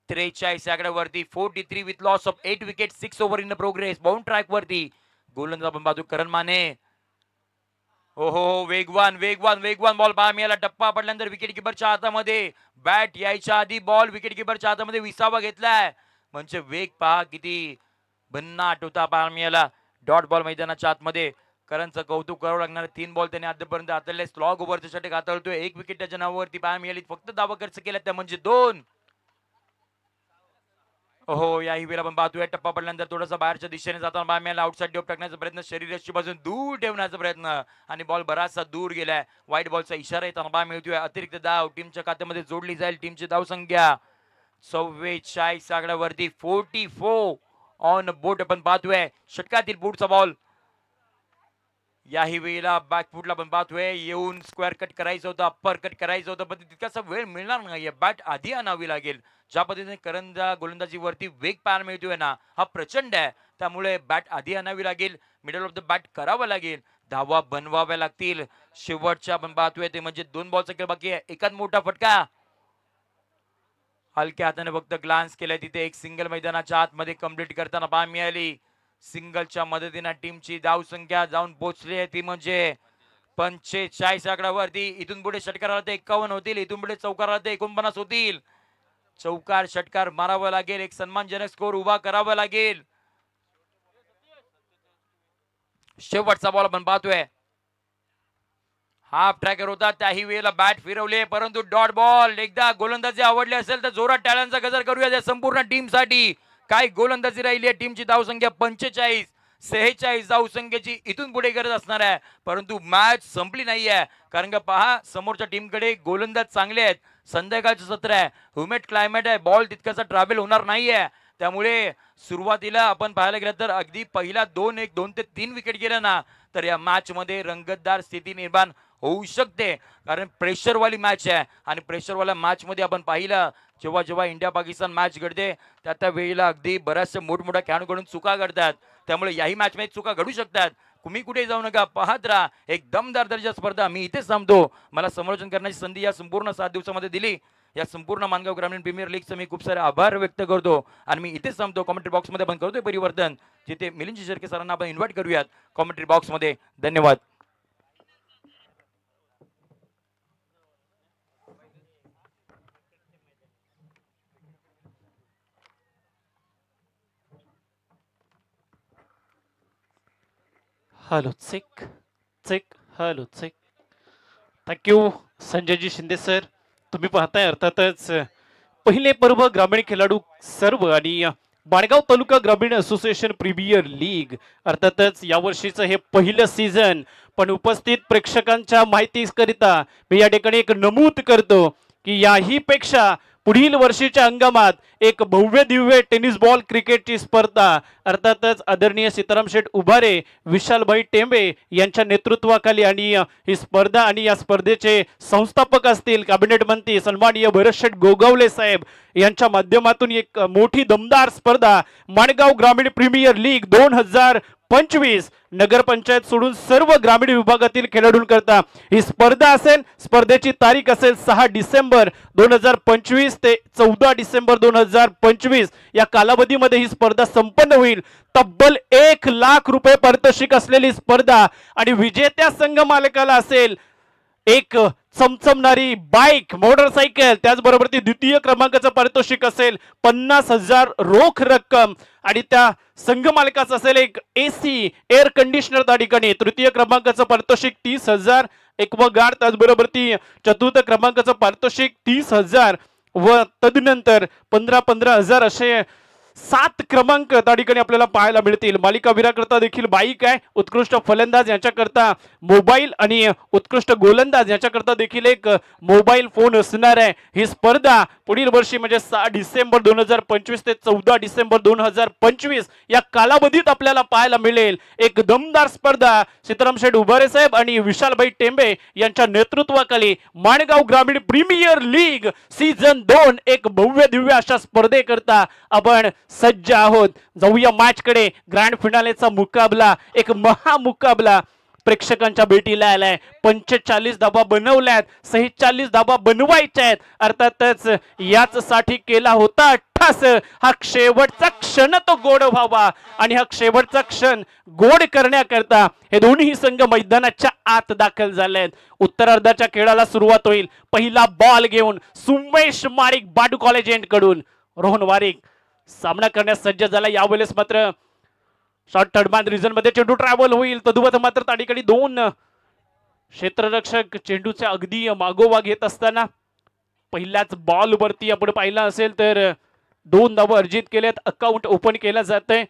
43 आकड्यावरती. 43 with loss of 8 wicket. 6 over in progress. Bound track वरती गोलंदाज आपण पाहतो करण माने. ओहो वेगवान वेगवान वेगवान बॉल पहा मिळाला. टप्पा पडल्यानंतर विकेट किपरच्या हातामध्ये बॅट यायच्या आधी बॉल विकेट किपरच्या हातामध्ये विसावा घेतलाय. म्हणजे वेग पहा किती भन्नाट होता पहा मिळाला. डॉट बॉल मैदानाच्या आतमध्ये करणचं कौतुक करावं लागणार. 3 बॉल त्याने आतापर्यंत हाताळले. स्लॉग ओव्हरचं षटक हाताळतोय. 1 विकेट त्याच्या नावावरती पहा मिळाली. फक्त धावा खर्च केला त्या म्हणजे 2. हो याही वेळेला आपण पाहतोय टप्पा पडल्यानंतर थोडासा बाहेरच्या दिशेने जाताना पाहा मिळाला. आउटसाइड ड्रॉप टाकण्याचा प्रयत्न. शरीराची बाजून दूर ठेवण्याचा प्रयत्न आणि बॉल बराचसा दूर गेलाय. व्हाईट बॉलचा इशारा येताना पाहा मिळतोय. अतिरिक्त धाव टीमच्या खात्यामध्ये जोडली जाईल. टीमची धाव संख्या 44 आकड्यावरती. 44 ऑन बोट आपण पाहतोय. षटकातील पुढचा बॉल याही वेळेला बॅकफुटला आपण पाहतोय. येऊन स्क्वेअर कट करायचं होतं. अप्पर कट करायचं होतं पण तितकासा वेळ मिळणार नाहीये. बॅट आधी आणावी लागेल. ज्या पद्धतीने करंजा गोलंदाजीवरती वेग पाहायला मिळतोय ना हा प्रचंड आहे. त्यामुळे बॅट आधी आणावी लागेल. मिडल ऑफ द बॅट करावं लागेल. धावा बनवाव्या लागतील. शेवटच्या आपण पाहतोय ते म्हणजे 2 बॉलचा खेळ बाकी आहे. एकाच मोठा फटका हलक्या हाताने फक्त ग्लान्स केलाय. तिथे एक सिंगल मैदानाच्या आतमध्ये कंप्लीट करताना पाहा मिळाली. सिंगलच्या मदतीने टीमची धाव संख्या जाऊन पोहोचली आहे ती म्हणजे 45 आकड्यावरती. इथून पुढे षटकाराला ते 51 होतील. इथून पुढे चौकाराला ते 49 होतील. चौकार षटकार मारावं लागेल. एक सन्मानजनक स्कोर उभा करावा लागेल. शेवटचा बॉल आपण पाहतोय. हाफ ट्रॅकर होता त्याही वेळेला बॅट फिरवले परंतु डॉट बॉल. एकदा गोलंदाजी आवडली असेल तर जोरात टाळ्यांचा गजर करूया त्या संपूर्ण टीम साठी. काय गोलंदाजी राहिली आहे. टीमची धाव संख्या 45. 46 धाव संख्येची इथून पुढे गरज असणार आहे. परंतु मॅच संपली नाहीये कारण का पहा समोरच्या टीमकडे गोलंदाज चांगले आहेत. संध्याकाळचं सत्र आहे. ह्युमिड क्लायमेट आहे. बॉल तितकासा ट्रॅव्हल होणार नाहीये. त्यामुळे सुरुवातीला आपण पाहायला गेलं तर अगदी पहिला 2 ते 3 विकेट गेला ना तर या मॅच मध्ये रंगतदार स्थिती निर्माण होऊ शकते. कारण प्रेशरवाली मॅच आहे आणि प्रेशरवाल्या मॅच मध्ये आपण पाहिलं जेव्हा जेव्हा इंडिया पाकिस्तान मॅच घडते त्या वेळेला अगदी बऱ्याचशा मोठमोठ्या खेळाडूंकडून चुका घडतात. त्यामुळे याही मॅच मध्ये चुका घडू शकतात. तुम्ही कुठे जाऊ नका. पाहत राहा एक दमदार दर्जा स्पर्धा. मी इथेच थांबतो. मला समालोचन करण्याची संधी या संपूर्ण 7 दिवसामध्ये दिली. या संपूर्ण मानगाव ग्रामीण प्रीमियर लीगचं मी खूप सारे आभार व्यक्त करतो आणि मी इथेच थांबतो. कॉमेंट्री बॉक्स मध्ये आपण करतोय परिवर्तन जिथे मिलिंद शिर्के सरांना आपण इन्व्हाइट करूयात कॉमेंट्री बॉक्स मध्ये. धन्यवाद. Hello check check. Hello check. Thank you Sanjayji Shinde sir. तुम्ही पाहताय अर्थातच पहिले पर्व ग्रामीण खेळाडू सर्व आणि बाणगाव तालुका ग्रामीण असोसिएशन प्रीमियर लीग अर्थातच यावर्षीचं हे पहिलं सीझन. पण उपस्थित प्रेक्षकांच्या माहितीकरिता मी या ठिकाणी एक नमूद करतो की याही पेक्षा पुढील वर्षीच्या हंगामात एक भव्य दिव्य टेनिस बॉल क्रिकेटची स्पर्धा अर्थातच आदरणीय सीताराम शेठ उभारे विशालभाई टेंबे यांच्या नेतृत्वाखाली आणि ही स्पर्धा आणि या स्पर्धेचे संस्थापक असतील कॅबिनेट मंत्री सन्माननीय भरत शेठ गोगावले साहेब यांच्या माध्यमातून एक मोठी दमदार स्पर्धा माणगाव ग्रामीण प्रीमियर लीग 2025 नगरपंचायत सोडून सर्व ग्रामीण विभागातील खेळाडूंकरता ही स्पर्धा असेल. स्पर्धेची तारीख असेल 6 डिसेंबर 2025 ते 14 डिसेंबर 2025 या कालावधीमध्ये ही स्पर्धा संपन्न होईल. तब्बल 1 लाख रुपये पारितोषिक असलेली स्पर्धा आणि विजेत्या संघ मालकाला असेल एक चमचमणारी बाईक मोटरसायकल. त्याचबरोबर ती द्वितीय क्रमांकाचं पारितोषिक असेल 50,000 रोख रक्कम आणि त्या संघ मालकाचं असेल एक AC एअर कंडिशनर त्या ठिकाणी. तृतीय क्रमांकाचं पारितोषिक 30,000 एक्वागार्ड. त्याचबरोबर ती चतुर्थ क्रमांकाचं पारितोषिक 30,000 व तदनंतर 15,000 असे 7 क्रमांक त्या ठिकाणी आपल्याला पाहायला मिळतील. मालिकावीराकरता देखील बाईक आहे, उत्कृष्ट फलंदाज यांच्याकरता मोबाईल आणि उत्कृष्ट गोलंदाज यांच्याकरता देखील एक मोबाईल फोन असणार आहे. ही स्पर्धा पुढील वर्षी म्हणजे 6 डिसेंबर 2025 ते 14 डिसेंबर 2025 या कालावधीत आपल्याला पाहायला मिळेल. एक दमदार स्पर्धा सीताराम शेठ उभारे साहेब आणि विशालभाई टेंबे यांच्या नेतृत्वाखाली माणगाव ग्रामीण प्रीमियर लीग सीझन 2 एक भव्य दिव्य अशा स्पर्धेकरता आपण सज्ज आहोत. जाऊया मॅच कडे. ग्रँड फिनालेचा मुकाबला, एक महामुकाबला प्रेक्षकांच्या भेटीला आलाय. 45 धाबा बनवल्यात, 46 धाबा बनवायच्या आहेत. अर्थातच याच साठी केला होता अट्टास. हा शेवटचा क्षण तो गोड व्हावा आणि हा शेवटचा क्षण गोड करण्याकरता हे दोन्ही संघ मैदानाच्या आत दाखल झालेत. उत्तरार्धाच्या खेळाला सुरुवात होईल. पहिला बॉल घेऊन सुमेश मारिक बाडू कॉलेज एंड कडून रोहन वारिक सामना करण्यास सज्ज झाला. यावेळेस मात्र शॉर्ट थर्डमॅन रिजन मध्ये चेंडू ट्रॅव्हल होईल. तदुपरी मात्र त्या ठिकाणी 2 क्षेत्ररक्षक चेंडूच्या अगदी मागोवा घेत असताना पहिल्याच बॉल वरती आपण पाहिला असेल तर 2 धावा अर्जित केल्यात. अकाउंट ओपन केलं जातंय.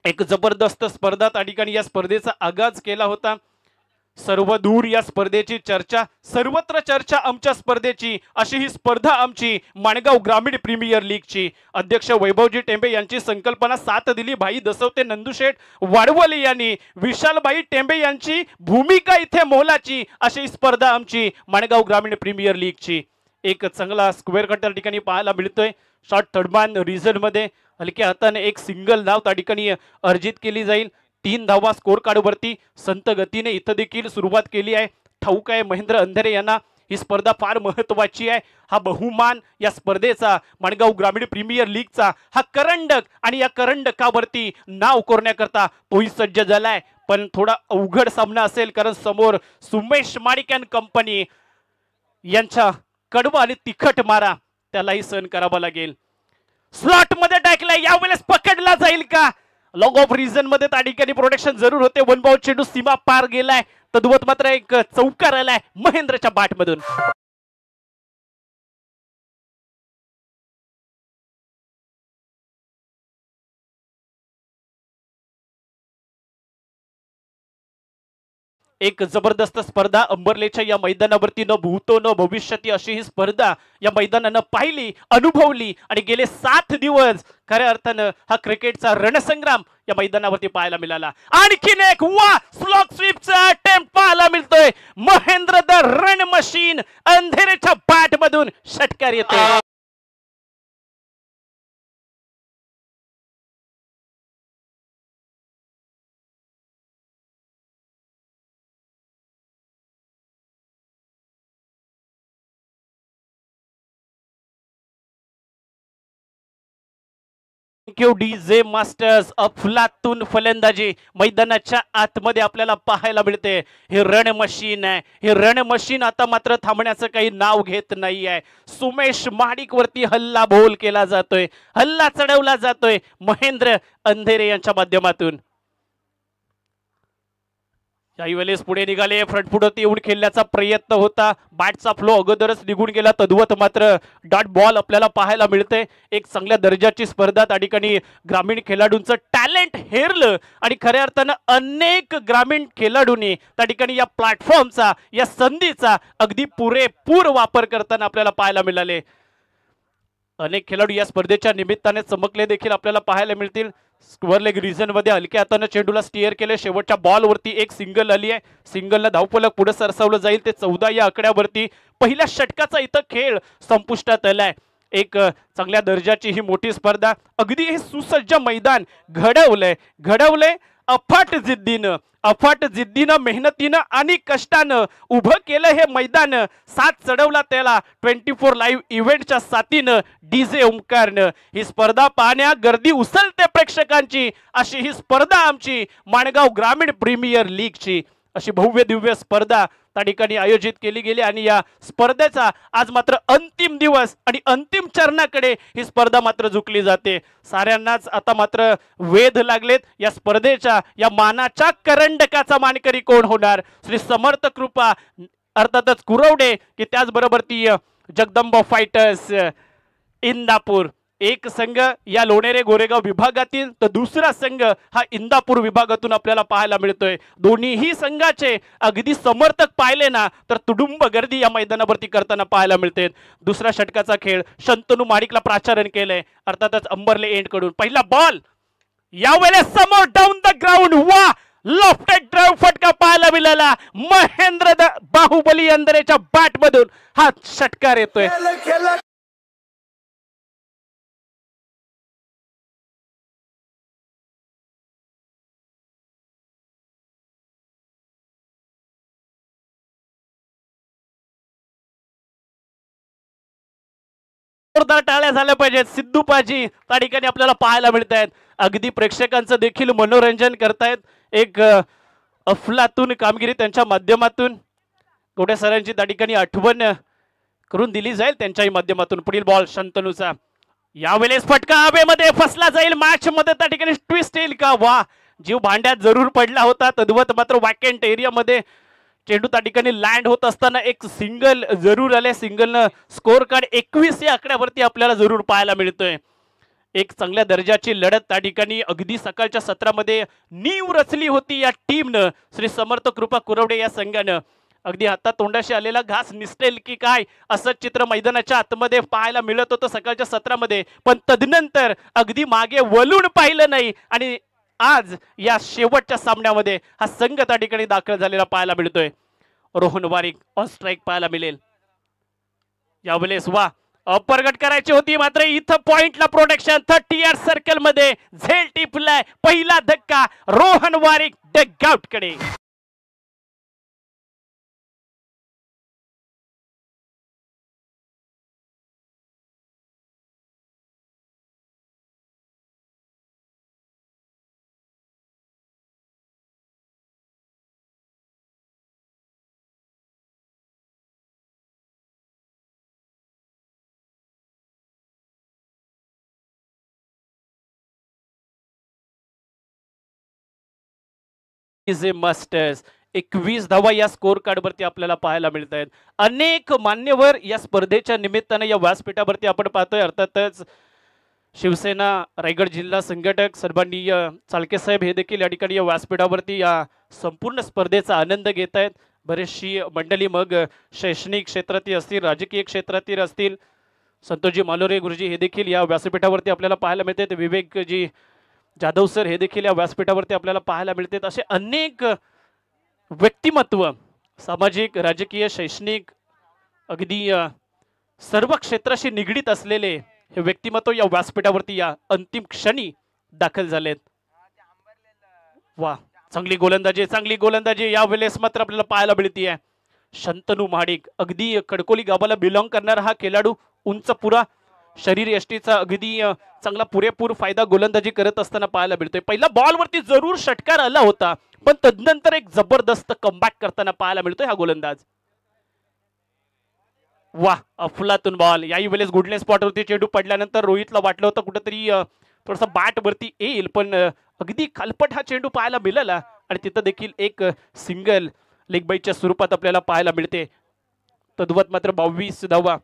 एक जबरदस्त स्पर्धा त्या ठिकाणी या स्पर्धेचा आगाज केला होता. सर्व दूर या स्पर्धेची चर्चा, सर्वत्र चर्चा आमच्या स्पर्धेची, अशी ही स्पर्धा आमची माणगाव ग्रामीण प्रीमियर लीगची. अध्यक्ष वैभवजी टेंबे यांची संकल्पना साथ दिली भाई दसवते नंदुशेठ वाडवले यांनी. विशालभाई टेंबे यांची भूमिका इथे मोलाची, अशी स्पर्धा आमची माणगाव ग्रामीण प्रीमियर लीगची. एक चांगला स्क्वेअर कट त्या ठिकाणी पाहायला मिळतोय. शॉर्ट थर्डमॅन रिझन मध्ये हलक्या हाताने एक सिंगल धाव त्या ठिकाणी अर्जित केली जाईल. 3 धावा स्कोर कार्ड वरती संत गतीने इथं देखील सुरुवात केली आहे. ठाऊक आहे महेंद्र अंधेरे यांना ही स्पर्धा फार महत्वाची आहे. हा बहुमान या स्पर्धेचा, माणगाव ग्रामीण प्रीमियर लीगचा हा करंडक, आणि या करंडकावरती नाव कोरण्याकरता तोही सज्ज झालाय. पण थोडा अवघड सामना असेल, कारण समोर सुमेश माणिक अँड कंपनी यांच्या कडवा आणि तिखट मारा त्यालाही सहन करावा लागेल. स्लॉट मध्ये टाकलाय, यावेळेस पकडला जाईल का? लॉंग ऑफ रिजन मध्ये त्या ठिकाणी प्रोटेक्शन जरूर होते. 1 बाउंड चेंडू सीमा पार गेलाय. तद्वत मात्र एक चौकार आलाय महेंद्रच्या बॅट मधून. एक जबरदस्त स्पर्धा अंबरलेच्या या मैदानावरती न भूतो न भविष्यती अशी ही स्पर्धा या मैदानानं पाहिली, अनुभवली, आणि गेले 7 दिवस खऱ्या अर्थानं हा क्रिकेटचा रणसंग्राम या मैदानावरती पाहायला मिळाला. आणखीन एक स्लॉग स्वीपचा अटेम्प्ट पाहायला मिळतोय. महेंद्र द रन मशीन अंधेरेच्या बॅट मधून षटकार येते. डीजे मास्टर्स अफलातून फलंदाजी मैदानाच्या आतमध्ये आपल्याला पाहायला मिळते. हे रण मशीन आहे. हे रण मशीन आता मात्र थांबण्याचं काही नाव घेत नाही आहे. सुमेश माडिक वरती हल्ला बोल केला जातोय, हल्ला चढवला जातोय महेंद्र अंधेरे यांच्या माध्यमातून. काही वेळेस पुढे निघाले, फ्रंटफुट येऊन खेळण्याचा प्रयत्न होता. बॅटचा फ्लो अगोदरच निघून गेला. तद्वत मात्र डॉट बॉल आपल्याला पाहायला मिळते. एक चांगल्या दर्जाची स्पर्धा त्या ठिकाणी ग्रामीण खेळाडूंचं टॅलेंट हेरलं, आणि खऱ्या अर्थानं अनेक ग्रामीण खेळाडूंनी त्या ठिकाणी या प्लॅटफॉर्मचा, या संधीचा अगदी पुरेपूर वापर करताना आपल्याला पाहायला मिळाले. अनेक खेळाडू या स्पर्धेच्या निमित्ताने चमकले देखील आपल्याला पाहायला मिळतील. स्क्वेअर लेग रिजन मध्ये हलक्या हाताने चेंडूला स्टिअर केले. शेवटच्या बॉल वरती एक सिंगल आली आहे. सिंगलला धावफलक पुढे सरसावलं जाईल. ते 14 या आकड्यावरती पहिल्या षटकाचा इथं खेळ संपुष्टात आलाय. एक चांगल्या दर्जाची ही मोठी स्पर्धा, अगदी हे सुसज्ज मैदान घडवलंय अफाट जिद्दीनं मेहनतीनं आणि कष्टानं उभं केलं हे मैदान. साथ चढवला त्याला 24 लाईव्ह इव्हेंटच्या साथीनं डीजे ओमकारनं. ही स्पर्धा पाहण्या गर्दी उसळते प्रेक्षकांची, अशी ही स्पर्धा आमची माणगाव ग्रामीण प्रीमियर लीगची. अशी भव्य दिव्य स्पर्धा त्या ठिकाणी आयोजित केली गेली, आणि या स्पर्धेचा आज मात्र अंतिम दिवस आणि अंतिम चरणाकडे ही स्पर्धा मात्र झुकली जाते. साऱ्यांनाच आता मात्र वेध लागलेत या स्पर्धेच्या, या मानाच्या करंडकाचा मानकरी कोण होणार. श्री समर्थ कृपा अर्थातच कुरवडे, की त्याचबरोबर ती जगदंबा फायटर्स इंदापूर एक संघ या लोणेरे गोरेगाव विभागातील तर दुसरा संघ हा इंदापूर विभागातून आपल्याला पाहायला मिळतोय. दोन्हीही संघाचे अगदी समर्थक पाहिले ना तर तुडुंब गर्दी या मैदानावरती करताना पाहायला मिळते. दुसरा षटकाचा खेळ शंतनू माडिकला प्राचारण केलंय, अर्थातच अंबरले एंड कडून. पहिला बॉल यावेळेस समोर डाऊन द ग्राउंड, वा लॉफ्टेड ड्राइव्ह फटका पाहायला मिळाला. महेंद्र बाहुबली अंधरेच्या बॅट मधून हा षटकार येतोय. जोरदार टाळ्या झाल्या पाहिजेत. सिद्धू पाजी त्या ठिकाणी आपल्याला पाहायला मिळत आहेत. अगदी प्रेक्षकांचं देखील मनोरंजन करतायत. एक अफलातून कामगिरी त्यांच्या माध्यमातून गोटे सरांची त्या ठिकाणी आठवण करून दिली जाईल त्यांच्याही माध्यमातून. पुढील बॉल शंतनूचा, यावेळेस फटका हवेमध्ये फसला जाईल. मॅच मध्ये त्या ठिकाणी ट्विस्ट येईल का? वा, जीव भांड्यात जरूर पडला होता. तद्वत मात्र वॅकेंट एरियामध्ये चेंडू त्या ठिकाणी लँड होत असताना एक सिंगल जरूर आले. सिंगलनं स्कोर कार्ड 21 या आकड्यावरती आपल्याला जरूर पाहायला मिळतोय. एक चांगल्या दर्जाची लढत त्या ठिकाणी अगदी सकाळच्या सत्रामध्ये नीव रचली होती या टीमनं. श्री समर्थ कृपा कुरवडे या संघानं अगदी हातात तोंडाशी आलेला घास निसटेल की काय असं चित्र मैदानाच्या आतमध्ये पाहायला मिळत होतं सकाळच्या सत्रामध्ये. पण तदनंतर अगदी मागे वळून पाहिलं नाही आणि आज या शेवटच्या सामन्यामध्ये हा संघ त्या ठिकाणी दाखल झालेला पाहायला मिळतोय. रोहन वारिक ऑन स्ट्राईक पाहायला मिळेल. यावेळेस वा, अपरगट करायची होती मात्र इथं पॉइंटला प्रोटेक्शन. 30 यार्ड सर्कल मध्ये झेल टिपलाय. पहिला धक्का रोहन वारिक डगआउट कडे. मास्टर्स 21 धावा या स्कोर कार्ड वरती आपल्याला पाहायला मिळत आहेत. अनेक मान्यवर या स्पर्धेच्या निमित्ताने या व्यासपीठावरती आपण पाहतोय. अर्थातच शिवसेना रायगड जिल्हा संघटक सन्माननीय चाळके साहेब हे देखील या ठिकाणी या व्यासपीठावरती या संपूर्ण स्पर्धेचा आनंद घेत आहेत. बरेचशी मंडळी मग शैक्षणिक क्षेत्रातील असतील, राजकीय क्षेत्रातील असतील, संतोषजी मालोरे गुरुजी हे देखील या व्यासपीठावरती आपल्याला पाहायला मिळतात. विवेकजी जाधव सर हे देखील या व्यासपीठावरती आपल्याला पाहायला मिळतात. असे अनेक व्यक्तिमत्व सामाजिक, राजकीय, शैक्षणिक अगदी सर्व क्षेत्राशी निगडीत असलेले हे व्यक्तिमत्व या व्यासपीठावरती या अंतिम क्षणी दाखल झालेत. वा, चांगली गोलंदाजी यावेळेस मात्र आपल्याला पाहायला मिळतीये. शंतनू महाडिक अगदी खडकोली गावाला बिलॉंग करणारा हा खेळाडू, उंच पुरा शरीर यष्टीचा अगदी चांगला पुरेपूर फायदा गोलंदाजी करत असताना पाहायला मिळतोय. पहिला बॉल वरती जरूर षटकार आला होता पण तदनंतर एक जबरदस्त कमबॅक करताना पाहायला मिळतोय हा गोलंदाज. वा, अफलातून बॉल. याही वेळेस गुडले स्पॉट वरती चेंडू पडल्यानंतर रोहितला वाटलं होतं कुठेतरी थोडासा बॅट वरती येईल पण अगदी खालपट हा चेंडू पाहायला मिळाला आणि तिथं देखील एक सिंगल लेग बाईच्या स्वरूपात आपल्याला पाहायला मिळते. तद्वत मात्र 22 धावा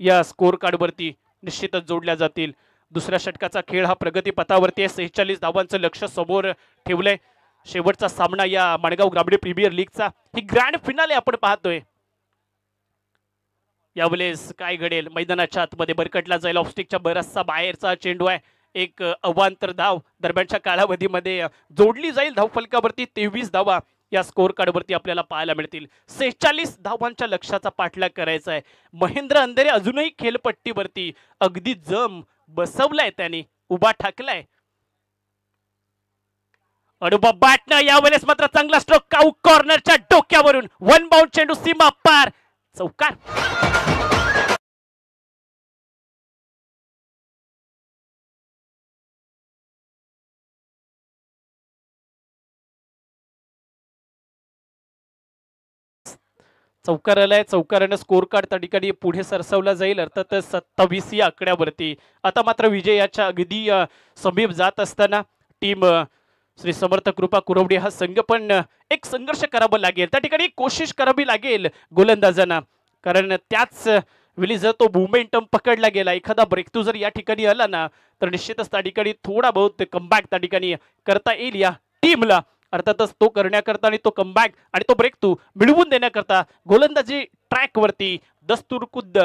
या स्कोर कार्ड वरती निश्चितच जोडल्या जातील. दुसऱ्या षटकाचा खेळ हा प्रगती पथावरती आहे. 46 धावांचं लक्ष समोर ठेवलंय. शेवटचा सामना या माणगाव ग्रामीण प्रीमियर लीगचा, ही ग्रँड फिनाले आपण पाहतोय. यावेळेस काय घडेल? मैदानाच्या आतमध्ये बरकटला जाईल. ऑफस्टिकच्या बराचसा बाहेरचा चेंडू आहे. एक अवांतर धाव दरम्यानच्या कालावधीमध्ये जोडली जाईल धावफलकावरती. 23 धावा या स्कोर कार्ड वरती आपल्याला पाहायला मिळतील. 46 धावांच्या लक्ष्याचा पाठलाग करायचा आहे. महेंद्र अंधरे अजूनही खेळपट्टीवरती अगदी जम बसवलाय, त्याने उभा ठाकलाय. अनुभव बॅटनं यावेळेस मात्र चांगला स्ट्रोक काऊ कॉर्नरच्या डोक्यावरून वन बाउंड चेंडू सीमा पार चौकार. चौकार आलाय. चौकारानं स्कोर कार्ड त्या ठिकाणी पुढे सरसावला जाईल. अर्थात 27 या आकड्यावरती. आता मात्र विजयाच्या अगदी समीप जात असताना टीम श्री समर्थ कृपा कुरवडे हा संघ पण एक संघर्ष करावा लागेल. त्या ठिकाणी कोशिश करावी लागेल गोलंदाजांना, कारण त्याच वेळी जर तो मोमेंटम पकडला गेला, एखादा ब्रेक थ्रू जर या ठिकाणी आला ना, तर निश्चितच त्या ठिकाणी थोडा बहुत कमबॅक त्या ठिकाणी करता येईल या टीमला. अर्थातच तो करण्याकरता आणि तो कमबॅक आणि तो ब्रेक थ्रू मिळवून देण्याकरता गोलंदाजी ट्रॅक वरती दस्तूरखुद्द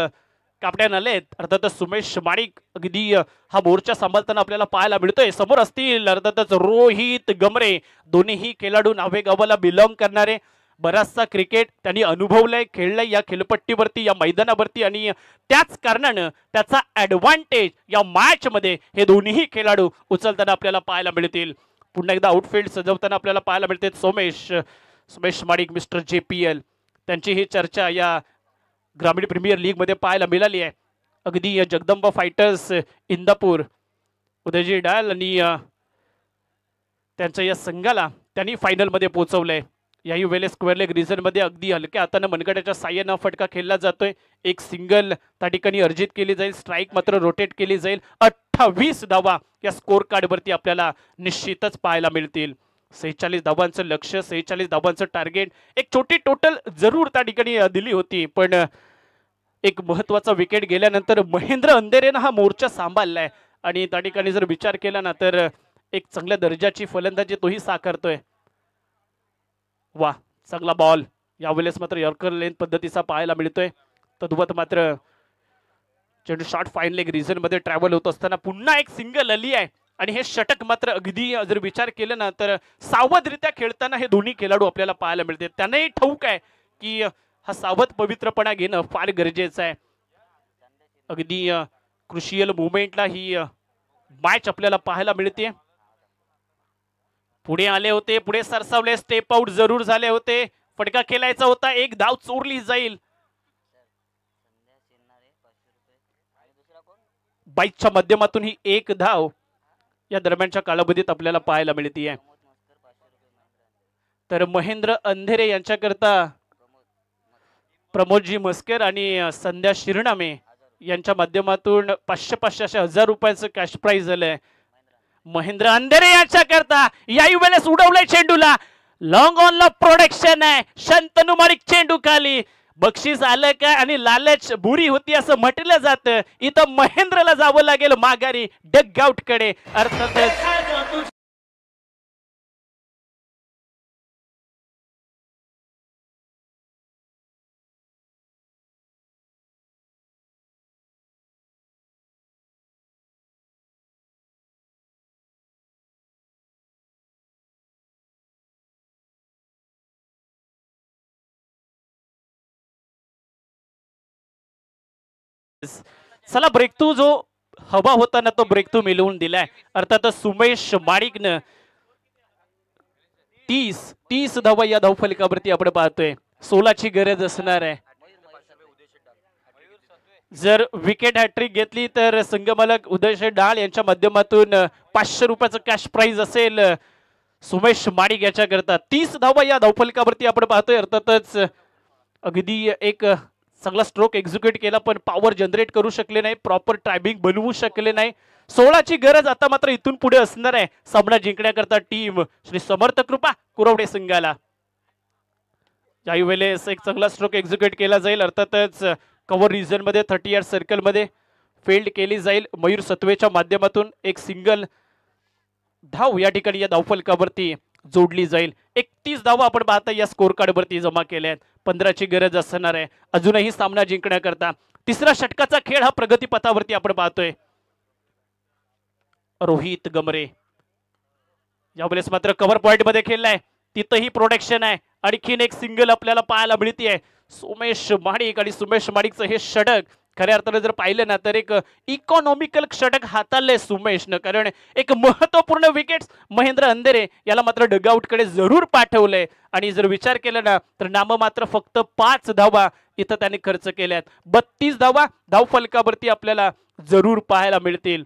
कापण्यात आलेत. अर्थातच सुमेश माडिक अगदी हा मोर्चा सांभाळताना आपल्याला पाहायला मिळतोय. समोर असतील अर्थातच रोहित गमरे, दोन्हीही खेळाडू नावे गावाला बिलॉंग करणारे. बराचसा क्रिकेट त्यांनी अनुभवलंय, खेळलंय या खेळपट्टीवरती, या मैदानावरती, आणि त्याच कारणानं त्याचा ऍडव्हान्टेज या मॅच मध्ये हे दोन्ही खेळाडू उचलताना आपल्याला पाहायला मिळतील. पुन्हा एकदा आउटफील्ड सजवताना आपल्याला पाहायला मिळते सुमेश माडिक, मिस्टर JPL. त्यांची ही चर्चा या ग्रामीण प्रीमियर लीग मध्ये पाहायला मिळाली आहे. अगदी जगदंबा फायटर्स इंदापूर, उदयजी डाल आणि त्यांच्या या संघाला त्यांनी फायनल मध्ये पोहोचवलंय. याही वेळेस स्क्वेअर लेग रिझन मध्ये अगदी हलक्या हाताने मनगटाच्या साह्यानं फटका खेळला जातोय. एक सिंगल त्या ठिकाणी अर्जित केली जाईल, स्ट्राईक मात्र रोटेट केली जाईल. 28 धावा या स्कोर कार्ड वरती आपल्याला निश्चितच पाहायला मिळतील. 46 धावांचं लक्ष, 46 धावांचं टार्गेट, एक छोटी टोटल जरूर त्या ठिकाणी दिली होती, पण एक महत्वाचा विकेट गेल्यानंतर महेंद्र अंधेरेनं हा मोर्चा सांभाळलाय. आणि त्या ठिकाणी जर विचार केला ना, तर एक चांगल्या दर्जाची फलंदाजी तोही साकारतोय. वा, चांगला बॉल यावेळेस मात्र यॉर्कर लेन पद्धतीचा पाहायला मिळतोय. तद्वत मात्र चेंडू शॉट फाईन लेग रिझन मध्ये ट्रॅव्हल होत असताना पुन्हा एक सिंगल आली आहे. आणि हे षटक मात्र अगदी जर विचार केला ना, तर सावधरित्या खेळताना हे दोन्ही खेळाडू आपल्याला पाहायला मिळते. त्यांनाही ठाऊक आहे की हा सावध पवित्रपणा घेणं फार गरजेचं आहे. अगदी क्रुशियल मुवमेंटला ही मॅच आपल्याला पाहायला मिळते. पुढे आले होते, पुढे सरसावले, स्टेप आउट जरूर झाले होते. फटका खेळायचा होता, एक धाव चोरली जाईल. बाईकच्या माध्यमातून ही एक धाव या दरम्यानच्या कालावधीत आपल्याला पाहायला मिळते. तर महेंद्र अंधेरे यांच्याकरता प्रमोदजी मस्कर आणि संध्या शिरणामे यांच्या माध्यमातून 500 असे 1000 रुपयाचं कॅश प्राइज झालंय. महेंद्र अंधेरे यांच्याकरता याही वेळेस उडवलंय चेंडूला. लॉंग ऑन ला प्रोडक्शन आहे. शंतनू माडिक चेंडू खाली. बक्षीस आलं का आणि लालच बुरी होती असं म्हटलं जातं. इथं महेंद्रला जावं लागेल माघारी डग आउट कडे. अर्थातच चला, ब्रेक थ्रू जो हवा होता ना, तो ब्रेक थ्रू मिळवून दिलाय. अर्थातच सुमेश माडिकनं 30 धावा या धावफलकावरती आपण पाहतोय. 16ची गरज असणार आहे. जर विकेट हॅट्रिक घेतली तर संघमालक उदयशेठ डाळ यांच्या माध्यमातून 500 रुपयाचं कॅश प्राइज असेल सुमेश माडिक याच्याकरता. 30 धावा या धावफलकावरती आपण पाहतोय. अर्थातच अगदी एक चांगला स्ट्रोक एक्झिक्यूट केला, पण पॉवर जनरेट करू शकले नाही, प्रॉपर टायमिंग बनवू शकले नाही. 16ची गरज आता मात्र इथून पुढे असणार आहे सामना जिंकण्याकरता टीम श्री समर्थ कृपा कुरवडे संघाला. याही वेळेस एक चांगला स्ट्रोक एक्झिक्यूट केला जाईल. अर्थातच कव्हर रिजन मध्ये 30 यार्ड सर्कल मध्ये फील्ड केली जाईल. मयूर सत्वेच्या माध्यमातून एक सिंगल धाव या ठिकाणी या धावफलकावरती जोडली जाईल. 31 धावा आपण पाहता या स्कोर कार्ड वरती जमा केल्या आहेत. 15ची गरज असणार आहे अजूनही सामना जिंकण्याकरता. तिसरा षटकाचा खेळ हा प्रगतीपथावरती आपण पाहतोय. रोहित गमरे यावेळेस मात्र कव्हर पॉइंट मध्ये खेळलाय, तिथंही प्रोटेक्शन आहे. आणखीन एक सिंगल आपल्याला पाहायला मिळते. सुमेश माडिक आणि सुमेश माडिकचं हे षटक खऱ्या अर्थाने जर पाहिलं ना, तर एक इकॉनॉमिकल षटक हाताळलंय सुमेशनं. कारण एक महत्वपूर्ण विकेट महेंद्र अंधेरे याला मात्र डगआउट कडे जरूर पाठवलंय. आणि जर विचार केला ना, तर नाम मात्र फक्त 5 धावा इथं त्यांनी खर्च केल्यात. 32 धावा धावफलकावरती आपल्याला जरूर पाहायला मिळतील.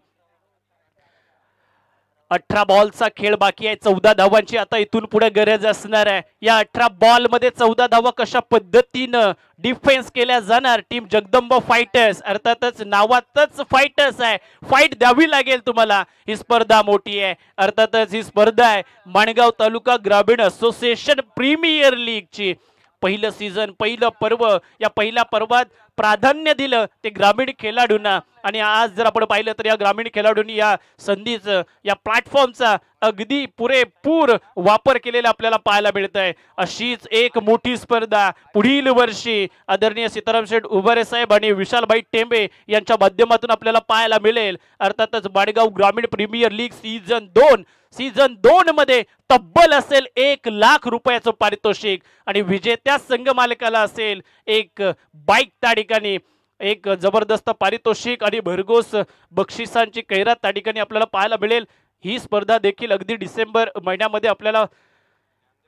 18 बॉलचा खेळ बाकी आहे. 14 धावांची आता इथून पुढे गरज असणार आहे. या 18 बॉल मध्ये 14 धावा कशा पद्धतीनं डिफेन्स केल्या जाणार टीम जगदंबा फायटर्स. अर्थातच नावातच फायटर्स आहे, फाईट द्यावी लागेल तुम्हाला. ही स्पर्धा मोठी आहे. अर्थातच ही स्पर्धा आहे माणगाव तालुका ग्रामीण असोसिएशन प्रीमियर लीगची. पहिलं सीझन, पहिलं पर्व. या पहिल्या पर्वात प्राधान्य दिलं ते ग्रामीण खेळाडूंना. आणि आज जर आपण पाहिलं तर या ग्रामीण खेळाडूंनी या संधीचं, या प्लॅटफॉर्मचा अगदी पुरेपूर वापर केलेला आपल्याला पाहायला मिळत आहे. अशीच एक मोठी स्पर्धा पुढील वर्षी आदरणीय सीताराम शेठ उभारे साहेब आणि विशालभाई टेंबे यांच्या माध्यमातून आपल्याला पाहायला मिळेल. अर्थातच बाणगाव ग्रामीण प्रीमियर लीग सीझन 2 मध्ये तब्बल असेल 1 लाख रुपयाचं पारितोषिक आणि विजेत्या संघ मालकाला असेल एक बाईक त्या ठिकाणी, एक जबरदस्त पारितोषिक आणि भरघोस बक्षिसांची कैरात त्या ठिकाणी आपल्याला पाहायला मिळेल. ही स्पर्धा देखील अगदी डिसेंबर महिन्यामध्ये आपल्याला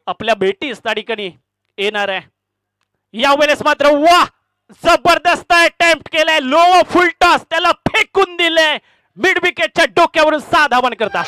आपल्या भेटीस त्या ठिकाणी येणार आहे. यावेळेस मात्र वा जबरदस्त अटेम्प्ट केलाय, लो फुल टॉस त्याला फेकून दिले, मिड विकेटच्या डोक्यावरून 6 धावन करता.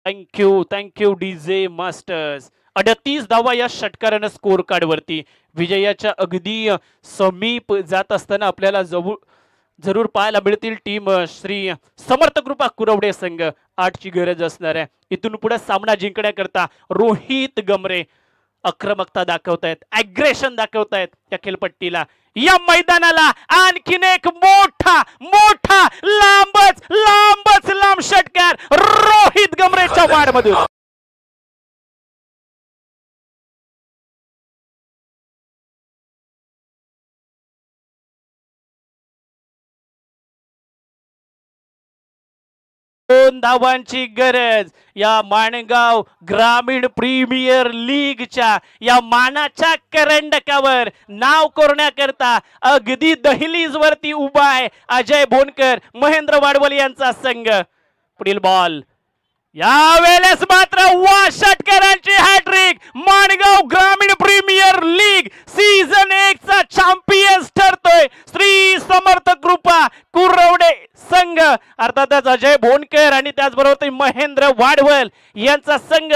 Thank you DJ masters. 38 धावा या षटकारानं स्कोर कार्ड वरती. विजयाच्या अगदी समीप जात असताना आपल्याला जरूर पाहायला मिळतील टीम श्री समर्थ कृपा कुरवडे संघ. 8ची गरज असणार आहे. इथून पुढे सामना जिंकण्याकरता रोहित गमरे आक्रमकता दाखवतायत, अग्रेशन दाखवतायत या खेळपट्टीला. या मैदानाला आणखीन एक मोठा लांब षटकार रोहित गमरेच्या वाढमधून. दोन धावांची गरज या माणगाव ग्रामीण प्रीमियर लीगच्या या मानाच्या करंडकावर नाव कोरण्याकरता अगदी दहलीज वरती उभा आहे अजय भोनकर, महेंद्र वाडवल यांचा संघ. पुढील बॉल यावेळेस मात्र वा षटकारांची हॅट्रिक. माणगाव ग्रामीण प्रीमियर लीग सीझन 1 चा चॅम्पियन्स ठरतोय श्री समर्थ कृपा कुरवडे संघ. अर्थातच अजय भोनकर आणि त्याचबरोबर महेंद्र वाडवल यांचा संघ.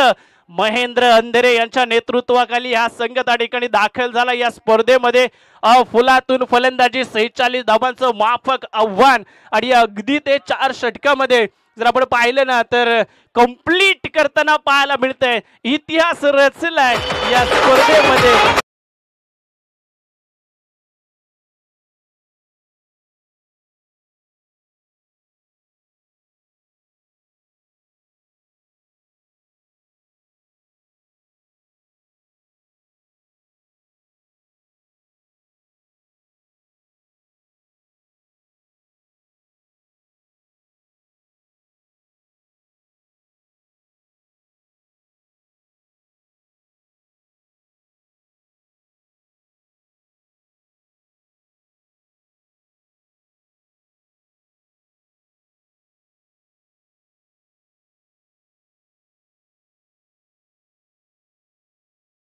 महेंद्र अंधेरे यांच्या नेतृत्वाखाली हा संघ त्या ठिकाणी दाखल झाला या स्पर्धेमध्ये. फुलातून फलंदाजी 46 धावांचं माफक आव्हान आणि अगदी ते 4 षटकामध्ये जर आपण पाहिलं ना तर कंप्लीट करताना पाहायला मिळतंय. इतिहास रचलाय या स्पर्धेमध्ये.